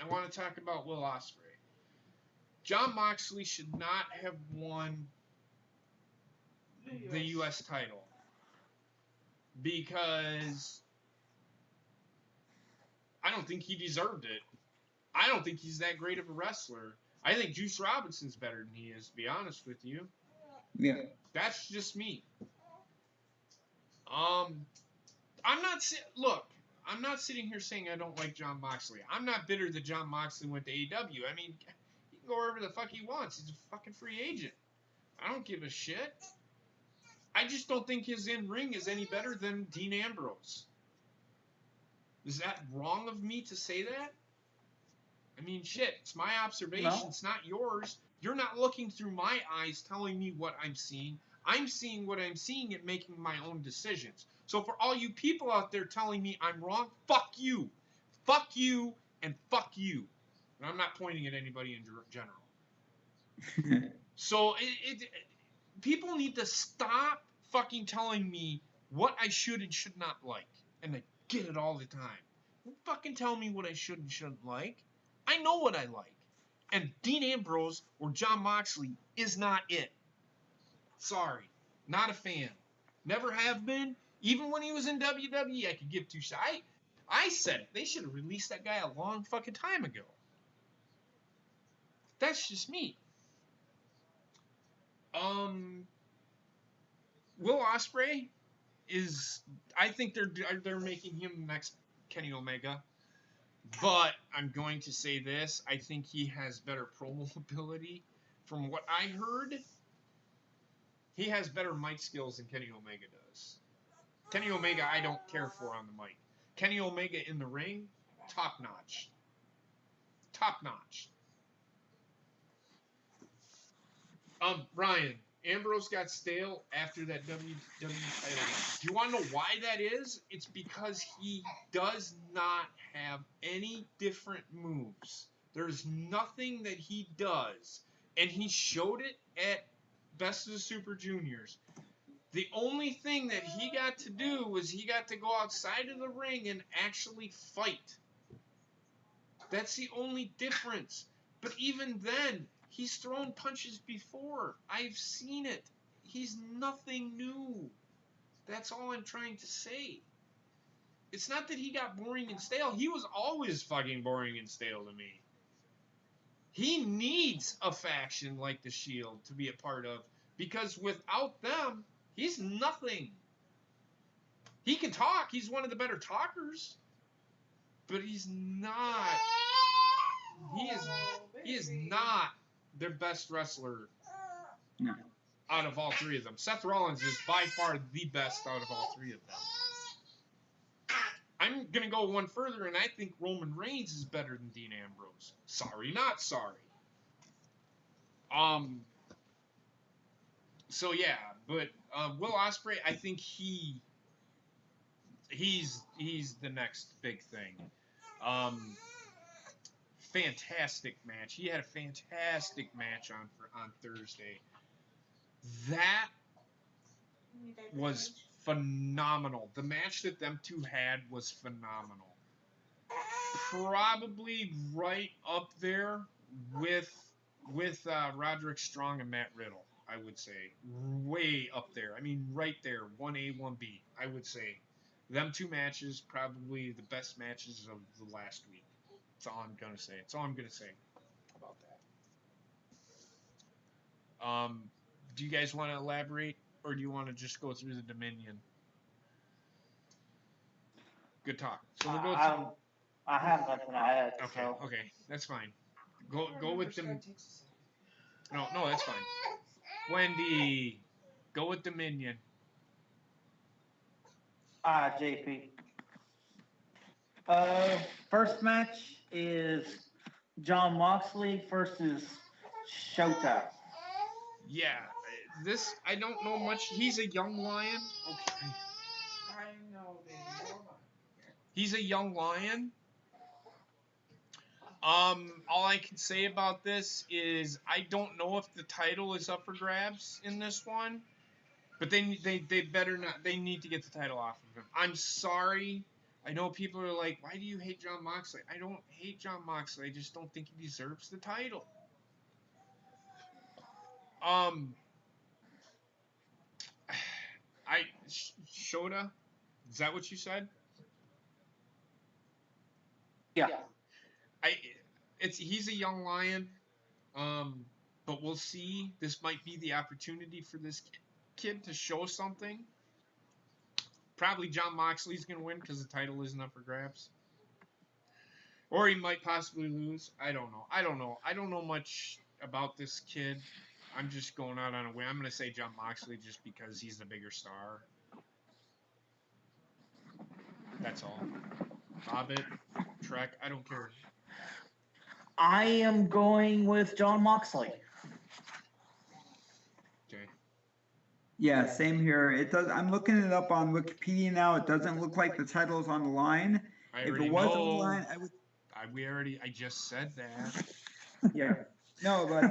I want to talk about Will Ospreay. Jon Moxley should not have won the U.S. title because I don't think he deserved it. I don't think he's that great of a wrestler. I think Juice Robinson's better than he is, to be honest with you. Yeah. That's just me. I'm not sitting here saying I don't like Jon Moxley. I'm not bitter that Jon Moxley went to AEW. I mean, he can go wherever the fuck he wants. He's a fucking free agent. I don't give a shit. I just don't think his in-ring is any better than Dean Ambrose. Is that wrong of me to say that? I mean, shit, it's my observation. No. It's not yours. You're not looking through my eyes telling me what I'm seeing. I'm seeing what I'm seeing and making my own decisions. So for all you people out there telling me I'm wrong, fuck you. Fuck you and fuck you. And I'm not pointing at anybody in general. So people need to stop fucking telling me what I should and should not like. And I get it all the time. Don't fucking tell me what I should and shouldn't like. I know what I like. And Dean Ambrose or Jon Moxley is not it. Sorry. Not a fan. Never have been. Even when he was in WWE, I could give two shots. I said it. They should have released that guy a long fucking time ago. That's just me. Will Ospreay is... I think they're making him the next Kenny Omega. But I'm going to say this. I think he has better promo ability. From what I heard, he has better mic skills than Kenny Omega does. Kenny Omega I don't care for on the mic. Kenny Omega in the ring, top notch. Top notch. Ryan, Ambrose got stale after that WWE title match. Do you want to know why that is? It's because he does not have any different moves. There's nothing that he does. And he showed it at Best of the Super Juniors. The only thing that he got to do was he got to go outside of the ring and actually fight. That's the only difference. But even then, he's thrown punches before. I've seen it. He's nothing new. That's all I'm trying to say. It's not that he got boring and stale. He was always fucking boring and stale to me. He needs a faction like the Shield to be a part of. Because without them, he's nothing. He can talk. He's one of the better talkers. But he's not. He is not their best wrestler. No. Out of all three of them. Seth Rollins is by far the best out of all three of them. I'm going to go one further, and I think Roman Reigns is better than Dean Ambrose. Sorry, not sorry. So yeah, but Will Ospreay, I think he's the next big thing. Fantastic match. He had a fantastic match on Thursday. That was phenomenal. The match that them two had was phenomenal. Probably right up there with Roderick Strong and Matt Riddle, I would say. Way up there. I mean, right there. 1A, 1B, I would say. Them two matches, probably the best matches of the last week. That's all I'm going to say. That's all I'm going to say about that. Do you guys want to elaborate, or do you want to just go through the Dominion? Good talk. So we'll go through. I have nothing to add. Okay, So. okay, that's fine. Go with them. No, that's fine. Wendy, go with Dominion. JP. First match is John Moxley versus Shota. Yeah, this I don't know much. He's a young lion. Okay. I know, baby. Hold on. He's a young lion. All I can say about this is I don't know if the title is up for grabs in this one, but they better not. They need to get the title off of him. I'm sorry. I know people are like, why do you hate John Moxley? I don't hate John Moxley. I just don't think he deserves the title. Shota, is that what you said? Yeah. He's a young lion, but we'll see. This might be the opportunity for this kid to show something. Probably John Moxley's gonna win because the title isn't up for grabs, or he might possibly lose. I don't know. I don't know much about this kid. I'm just going out on a whim. I'm gonna say John Moxley just because he's the bigger star. That's all. Hobbit, Trek, I don't care. I am going with John Moxley. Okay. Yeah, same here. It does. I'm looking it up on Wikipedia now. It doesn't look like the title's on the line. If it was on the line, I would. I just said that. Yeah. No, but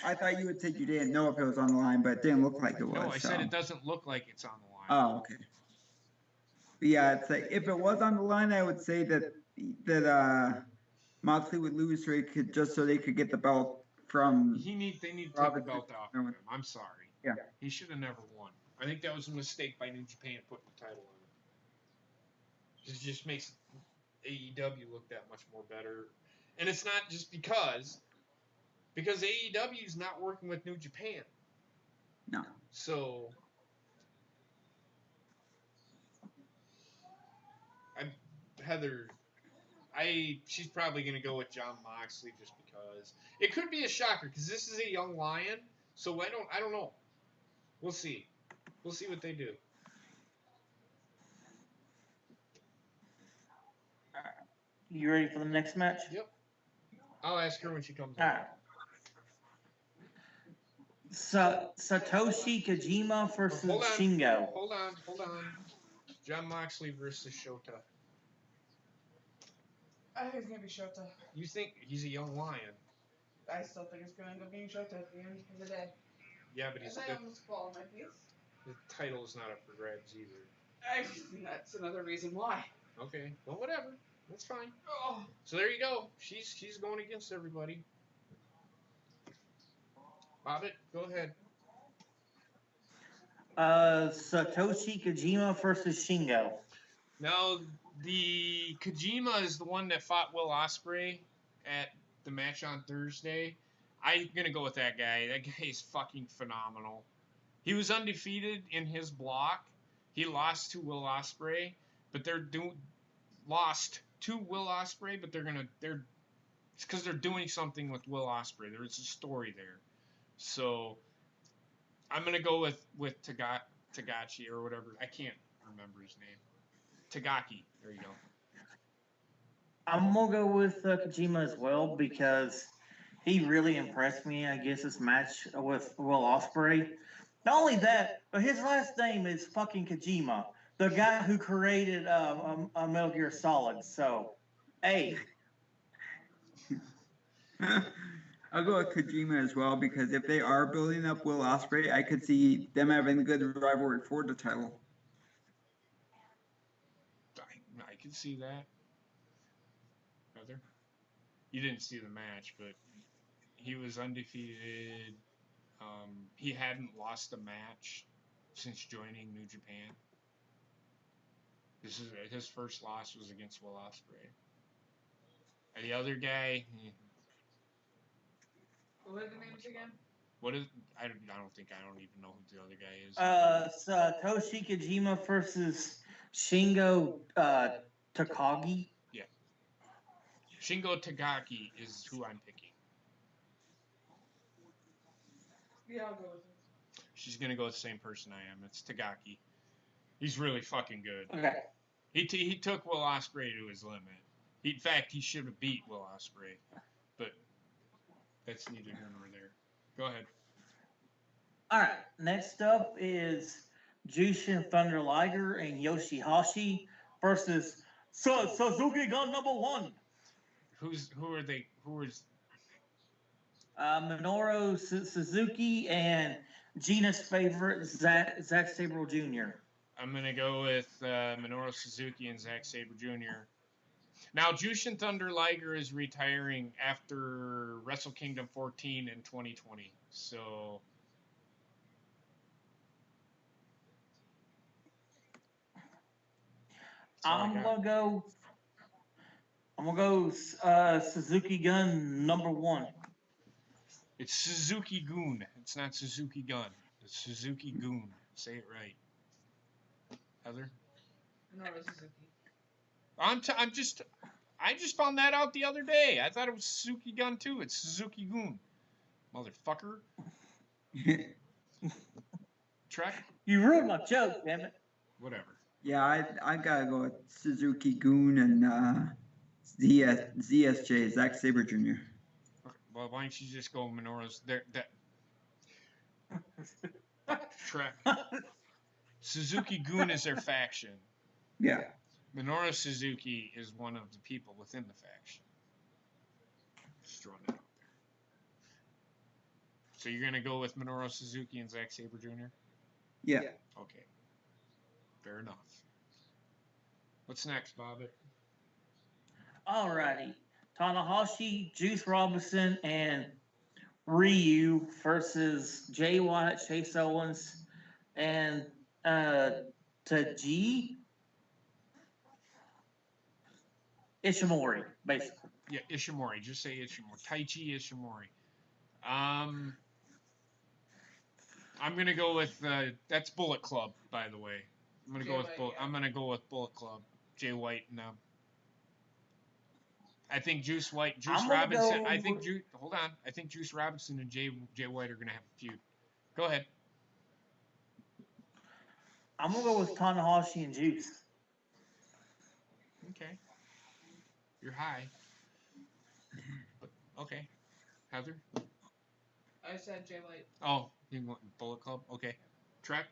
I thought you would say you didn't know if it was on the line, but it didn't look like it was. No, I said it doesn't look like it's on the line. Oh, okay. But yeah, it's like if it was on the line, I would say that Moxley would lose, so they could get the belt from. They need to take the belt off of him. I'm sorry. Yeah. He should have never won. I think that was a mistake by New Japan putting the title on him. It just makes AEW look that much more better. And it's not just because AEW is not working with New Japan. No. So she's probably going to go with John Moxley just because. It could be a shocker because this is a young lion. So I don't know. We'll see. We'll see what they do. You ready for the next match? Yep. I'll ask her when she comes All in. right. Satoshi Kojima versus Shingo. Hold on. John Moxley versus Shota. I think it's gonna be Shota. You think he's a young lion? I still think it's gonna end up being Shota at the end of the day. Yeah, but I almost fall on my face. The title is not up for grabs either. That's another reason why. Okay. Well, whatever. That's fine. Oh. So there you go. She's going against everybody. Bobbit, go ahead. Satoshi Kojima versus Shingo. Now, the Kojima is the one that fought Will Ospreay at the match on Thursday. I'm going to go with that guy. That guy is fucking phenomenal. He was undefeated in his block. He lost to Will Ospreay, but it's because they're doing something with Will Ospreay. There's a story there. So I'm going to go with Tagachi or whatever. I can't remember his name. Tagaki. There you go. I'm going to go with Kojima as well because he really impressed me, I guess, this match with Will Ospreay. Not only that, but his last name is fucking Kojima, the guy who created Metal Gear Solid. So, hey. I'll go with Kojima as well because if they are building up Will Ospreay, I could see them having a good rivalry for the title. I can see that. Brother, you didn't see the match, but he was undefeated. He hadn't lost a match since joining New Japan. His first loss was against Will Ospreay. And the other guy. What are the names again? What is? I don't even know who the other guy is. Satoshi Kojima versus Shingo Takagi. Yeah. Shingo Takagi is who I'm picking. Yeah, I'll go with it. She's gonna go with the same person I am. It's Takagi. He's really fucking good. Okay. He took Will Ospreay to his limit. In fact, he should have beat Will Ospreay. but that's neither here nor there. Go ahead. All right. Next up is Jushin Thunder Liger and Yoshihashi versus Suzuki Gun number 1. Who are they? Who is? Minoru Suzuki and Gina's favorite Zack Sabre Jr. I'm gonna go with Minoru Suzuki and Zack Sabre Jr. Now, Jushin Thunder Liger is retiring after Wrestle Kingdom 14 in 2020. So I'm gonna go Suzuki Gun number 1. It's Suzuki Goon. It's not Suzuki Gun. It's Suzuki Goon. Say it right. Heather? Minoru Suzuki. I just found that out the other day. I thought it was Suzuki Gun too. It's Suzuki Goon. Motherfucker. Trek? You ruined my joke, damn it. Whatever. Yeah, I gotta go with Suzuki Goon and ZSJ, Zack Sabre Jr. Okay, well, why don't you just go Minoru's there? Trek. Suzuki Goon is their faction. Yeah. Minoru Suzuki is one of the people within the faction. Just throwing it out there. So you're gonna go with Minoru Suzuki and Zack Sabre Jr.? Yeah. Okay. Fair enough. What's next, Bobbit? Alrighty. Tanahashi, Juice Robinson, and Ryu versus Jay White, Chase Owens, and Taiji Ishimori, basically. Yeah, Ishimori. Just say Ishimori. Taichi Ishimori. I'm gonna go with that's Bullet Club, by the way. I'm gonna go with I'm gonna go with Bullet Club. Jay White and I think Juice Robinson. I think Juice Robinson and Jay White are gonna have a feud. Go ahead. I'm gonna go with Tanahashi and Juice. Okay. You're high. But, okay. Heather? I said Jay White. Oh, you want Bullet Club? Okay. Trek?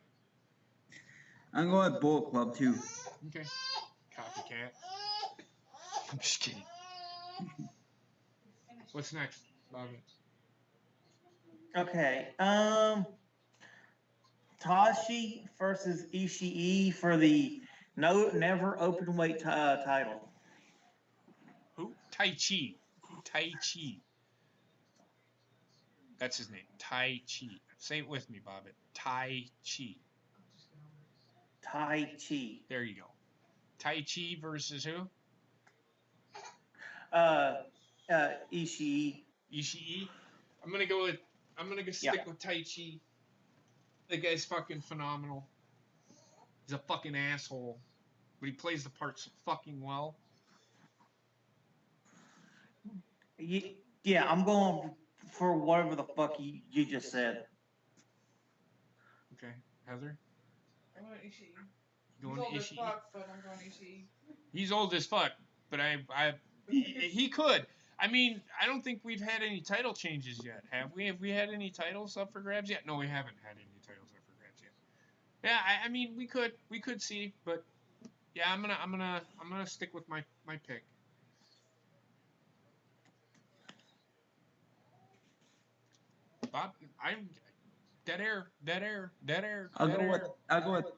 I'm going with Bullet Club too. Okay. Copycat. I'm just kidding. What's next, Bobby? Okay. Tashi versus Ishii for the never open weight title. Who? Taichi. Taichi. That's his name. Taichi. Say it with me, Bobbit. Taichi. Taichi. There you go. Taichi versus who? Ishii. Ishii. I'm gonna stick with Taichi. The guy's fucking phenomenal. He's a fucking asshole, but he plays the part so fucking well. Yeah, I'm going for whatever the fuck you just said. Okay, Heather. I'm going Ishii. Going He's old as Ishii. fuck, but I'm going Ishii. He's old as fuck, but he could. I mean, I don't think we've had any title changes yet, have we? Have we had any titles up for grabs yet? No, we haven't had any titles up for grabs yet. Yeah, I mean, we could see, but yeah, I'm gonna stick with my pick. Bob, I'm dead air. I'll go with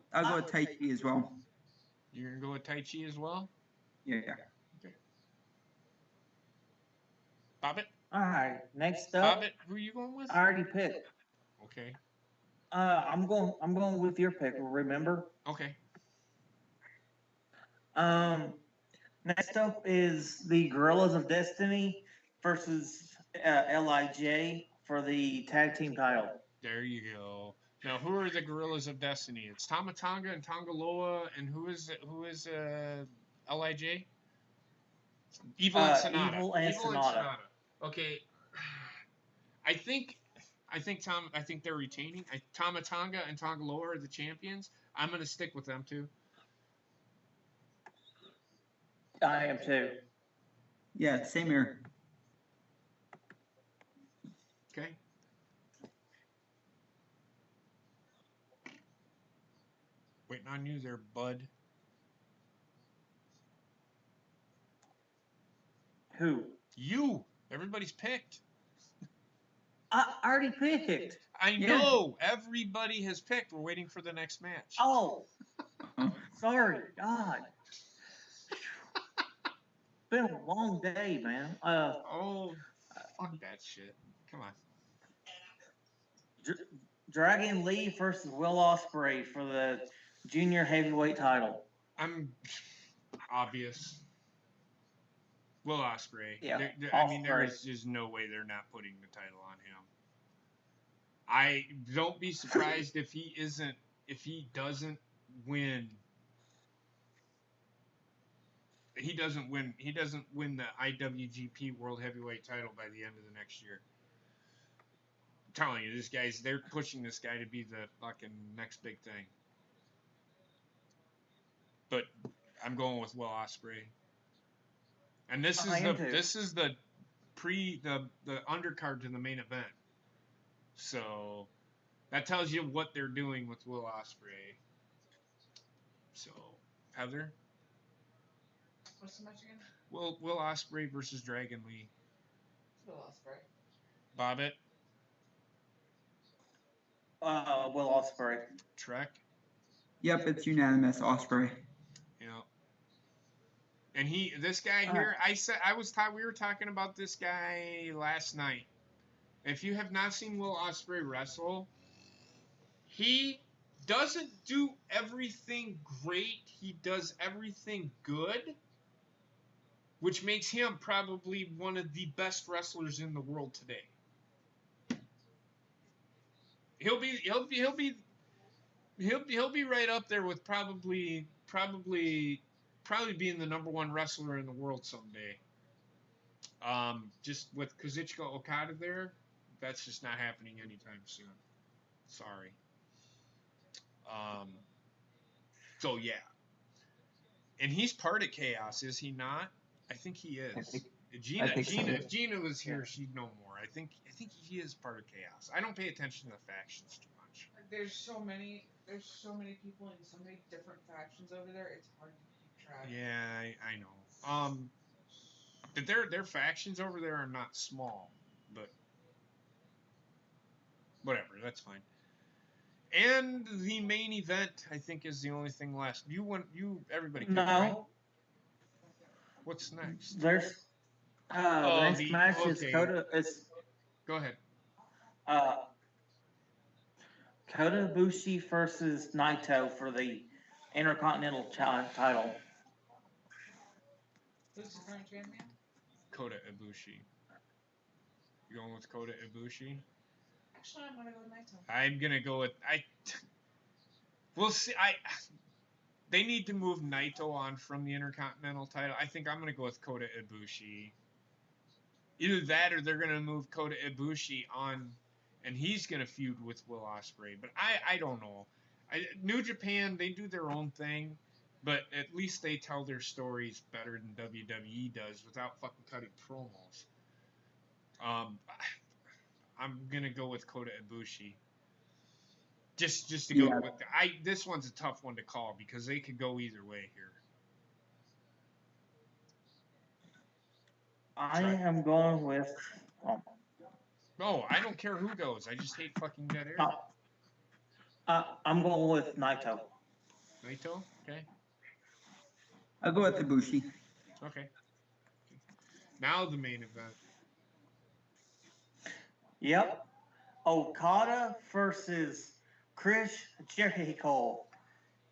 Taichi as well. You're gonna go with Taichi as well? Yeah. Okay. Bobbit? Alright, next up. Bobbit, who are you going with? I already picked. Okay. I'm going with your pick, remember? Okay. Next up is the Gorillas of Destiny versus LIJ for the tag team title. There you go. Now, who are the Gorillas of Destiny? It's Tama Tonga and Tongaloa, and who is LIJ? Evil and Sonata. Evil and Sonata. Okay. I think they're retaining. Tama Tonga and Tongaloa are the champions. I'm gonna stick with them too. I am too. Yeah, same here. Okay. Waiting on you there, bud. Who? You. Everybody's picked. I already picked. I Yeah. know. Everybody has picked. We're waiting for the next match. Oh. Sorry. God. Been a long day, man. Oh, fuck that shit. Come on. Dragon Lee versus Will Ospreay for the junior heavyweight title. I'm obvious. Will Ospreay. Yeah, I mean, there Ospreay. is just no way they're not putting the title on him. I don't be surprised if he doesn't win. He doesn't win the IWGP World Heavyweight title by the end of the next year. I'm telling you, they're pushing this guy to be the fucking next big thing. But I'm going with Will Ospreay. And this is the undercard to the main event. So that tells you what they're doing with Will Ospreay. So, Heather? What's the match again? Will Ospreay versus Dragon Lee. Will Ospreay. Bobbitt? Will Ospreay. Trek? Yep, it's unanimous. Ospreay. You know. And this guy here, we were talking about this guy last night. If you have not seen Will Ospreay wrestle, he doesn't do everything great. He does everything good, which makes him probably one of the best wrestlers in the world today. He'll be right up there with probably being the number one wrestler in the world someday. Just with Kazuchika Okada there, that's just not happening anytime soon. Sorry. So yeah. And he's part of Chaos, is he not? I think he is. Gina if Gina was here, she'd know more. I think he is part of Chaos. I don't pay attention to the factions too much. There's so many people in so many different factions over there. It's hard to keep track. Yeah, I know. But their factions over there are not small, but whatever, that's fine. And the main event, I think, is the only thing left. Everybody picked, right? What's next? There's the next match is Kota. Go ahead. Kota Ibushi versus Naito for the Intercontinental title. Who's the current champion? Kota Ibushi. You going with Kota Ibushi? Actually, I'm gonna go with Naito. I'm gonna go with We'll see. They need to move Naito on from the Intercontinental title. I think I'm gonna go with Kota Ibushi. Either that, or they're gonna move Kota Ibushi on, and he's gonna feud with Will Ospreay. But I don't know. New Japan, they do their own thing, but at least they tell their stories better than WWE does without fucking cutting promos. I'm gonna go with Kota Ibushi. Just to go with this one's a tough one to call because they could go either way here. I am going with. No, I don't care who goes. I just hate fucking dead air. I'm going with Naito. Naito? Okay. I'll go with Ibushi. Okay. Now the main event. Yep. Okada versus Chris Jericho.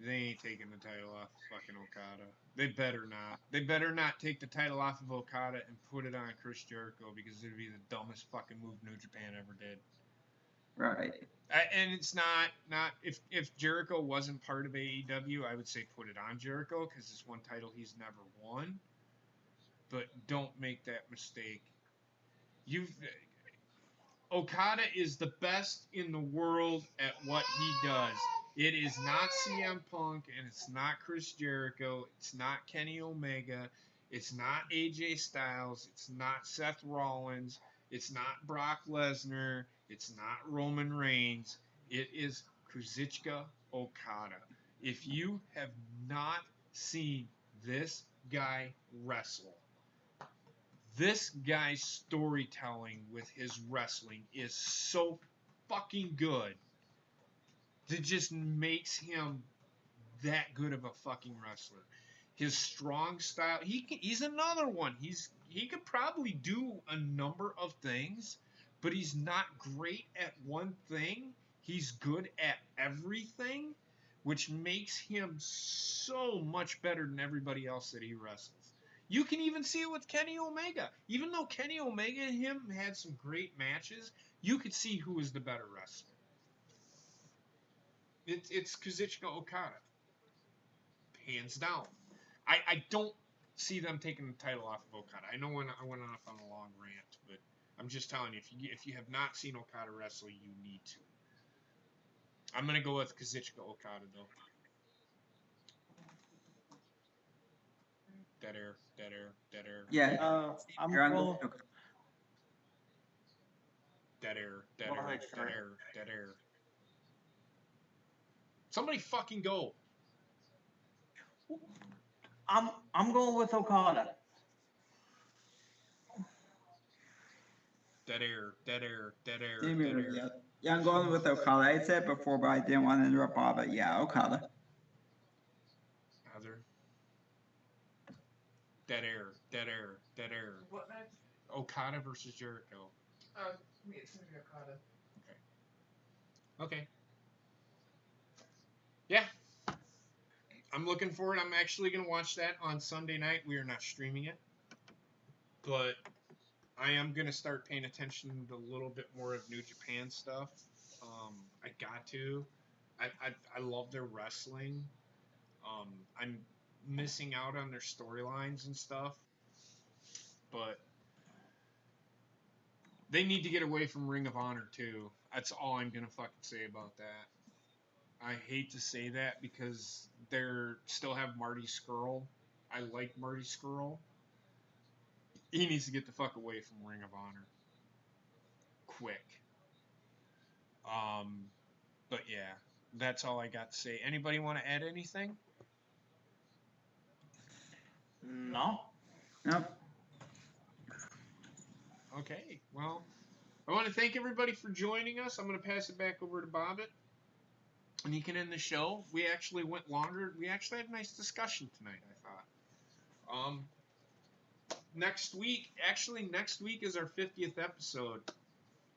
They ain't taking the title off of fucking Okada. They better not. They better not take the title off of Okada and put it on Chris Jericho because it would be the dumbest fucking move New Japan ever did. Right. And it's not if Jericho wasn't part of AEW, I would say put it on Jericho because it's one title he's never won. But don't make that mistake. Okada is the best in the world at what he does. It is not CM Punk, and it's not Chris Jericho. It's not Kenny Omega. It's not AJ Styles. It's not Seth Rollins. It's not Brock Lesnar. It's not Roman Reigns. It is Kazuchika Okada. If you have not seen this guy wrestle, this guy's storytelling with his wrestling is so fucking good that just makes him that good of a fucking wrestler. His strong style, he's another one. He could probably do a number of things, but he's not great at one thing. He's good at everything, which makes him so much better than everybody else that he wrestles. You can even see it with Kenny Omega. Even though Kenny Omega and him had some great matches, you could see who was the better wrestler. It's Kazuchika Okada. Hands down. I don't see them taking the title off of Okada. I know I went off on a long rant, but I'm just telling you, if you have not seen Okada wrestle, you need to. I'm going to go with Kazuchika Okada, though. Dead air. Yeah. I'm You're on going. the- Dead air. Go ahead, sir. Dead air. Somebody fucking go. I'm going with Okada. Dead air. Same here, yeah. Yeah, I'm going with Okada. I said it before, but I didn't want to interrupt Bob. But yeah, Okada. Other. Dead air. What match? Okada versus Jericho. Oh, it's gonna be Okada. Okay. Yeah. I'm looking forward. I'm actually going to watch that on Sunday night. We are not streaming it. But I am going to start paying attention to a little bit more of New Japan stuff. I got to. I love their wrestling. I'm missing out on their storylines and stuff. But they need to get away from Ring of Honor, too. That's all I'm going to fucking say about that. I hate to say that because they're still have Marty Scurll. I like Marty Scurll. He needs to get the fuck away from Ring of Honor. Quick. But yeah, that's all I got to say. Anybody want to add anything? No. Nope. Okay, well, I want to thank everybody for joining us. I'm going to pass it back over to Bobbit. And he can end the show. We actually went longer. We actually had a nice discussion tonight, I thought. Next week is our 50th episode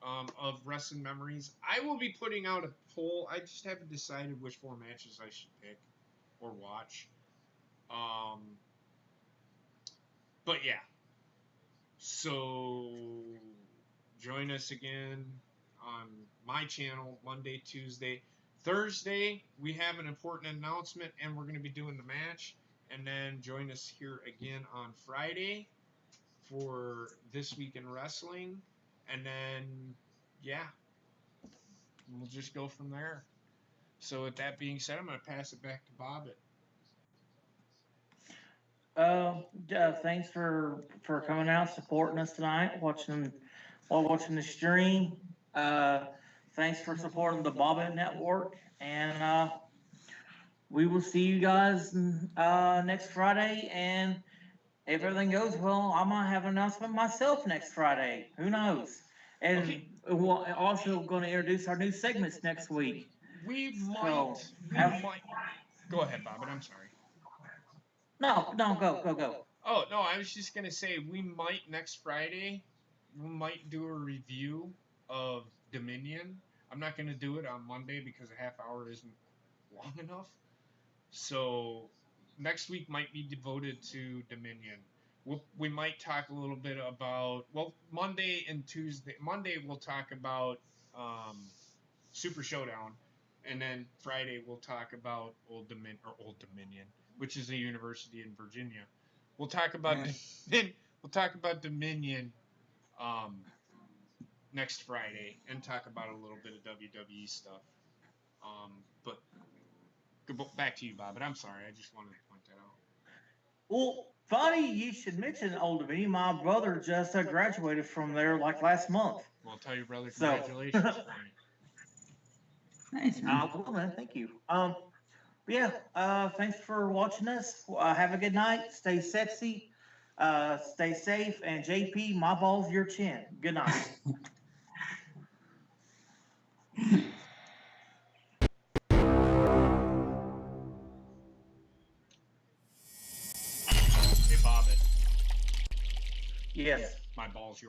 of Wrestling Memories. I will be putting out a poll. I just haven't decided which 4 matches I should pick or watch. But yeah. So join us again on my channel Monday, Tuesday. Thursday, we have an important announcement, and we're going to be doing the match. And then join us here again on Friday for This Week in Wrestling. And then, yeah, we'll just go from there. So with that being said, I'm going to pass it back to Bobbit. Thanks for coming out, supporting us tonight, watching the stream. Thanks for supporting the Bobbit Network, and we will see you guys next Friday. And if everything goes well, I might have an announcement myself next Friday. Who knows? And Okay. we're also going to introduce our new segments next week. We might. Go ahead, Bobbit. I'm sorry. No, go. Oh, no, I was just going to say, we might next Friday, do a review of Dominion. I'm not going to do it on Monday because a half hour isn't long enough. So next week might be devoted to Dominion. We might talk a little bit about, Monday and Tuesday. Monday we'll talk about Super Showdown. And then Friday we'll talk about Old Dominion, which is a university in Virginia. We'll talk about Dominion next Friday and talk about a little bit of WWE stuff. But back to you, Bob. But I'm sorry, I just wanted to point that out. Well, funny you should mention Old Dominion. My brother just graduated from there like last month. Well, I'll tell your brother So- congratulations for me. Nice, man. Well, man, thank you. Yeah. Thanks for watching us. Have a good night. Stay sexy. Stay safe. And JP, my balls, your chin. Good night. Hey, Bobbit, Yes. my balls, your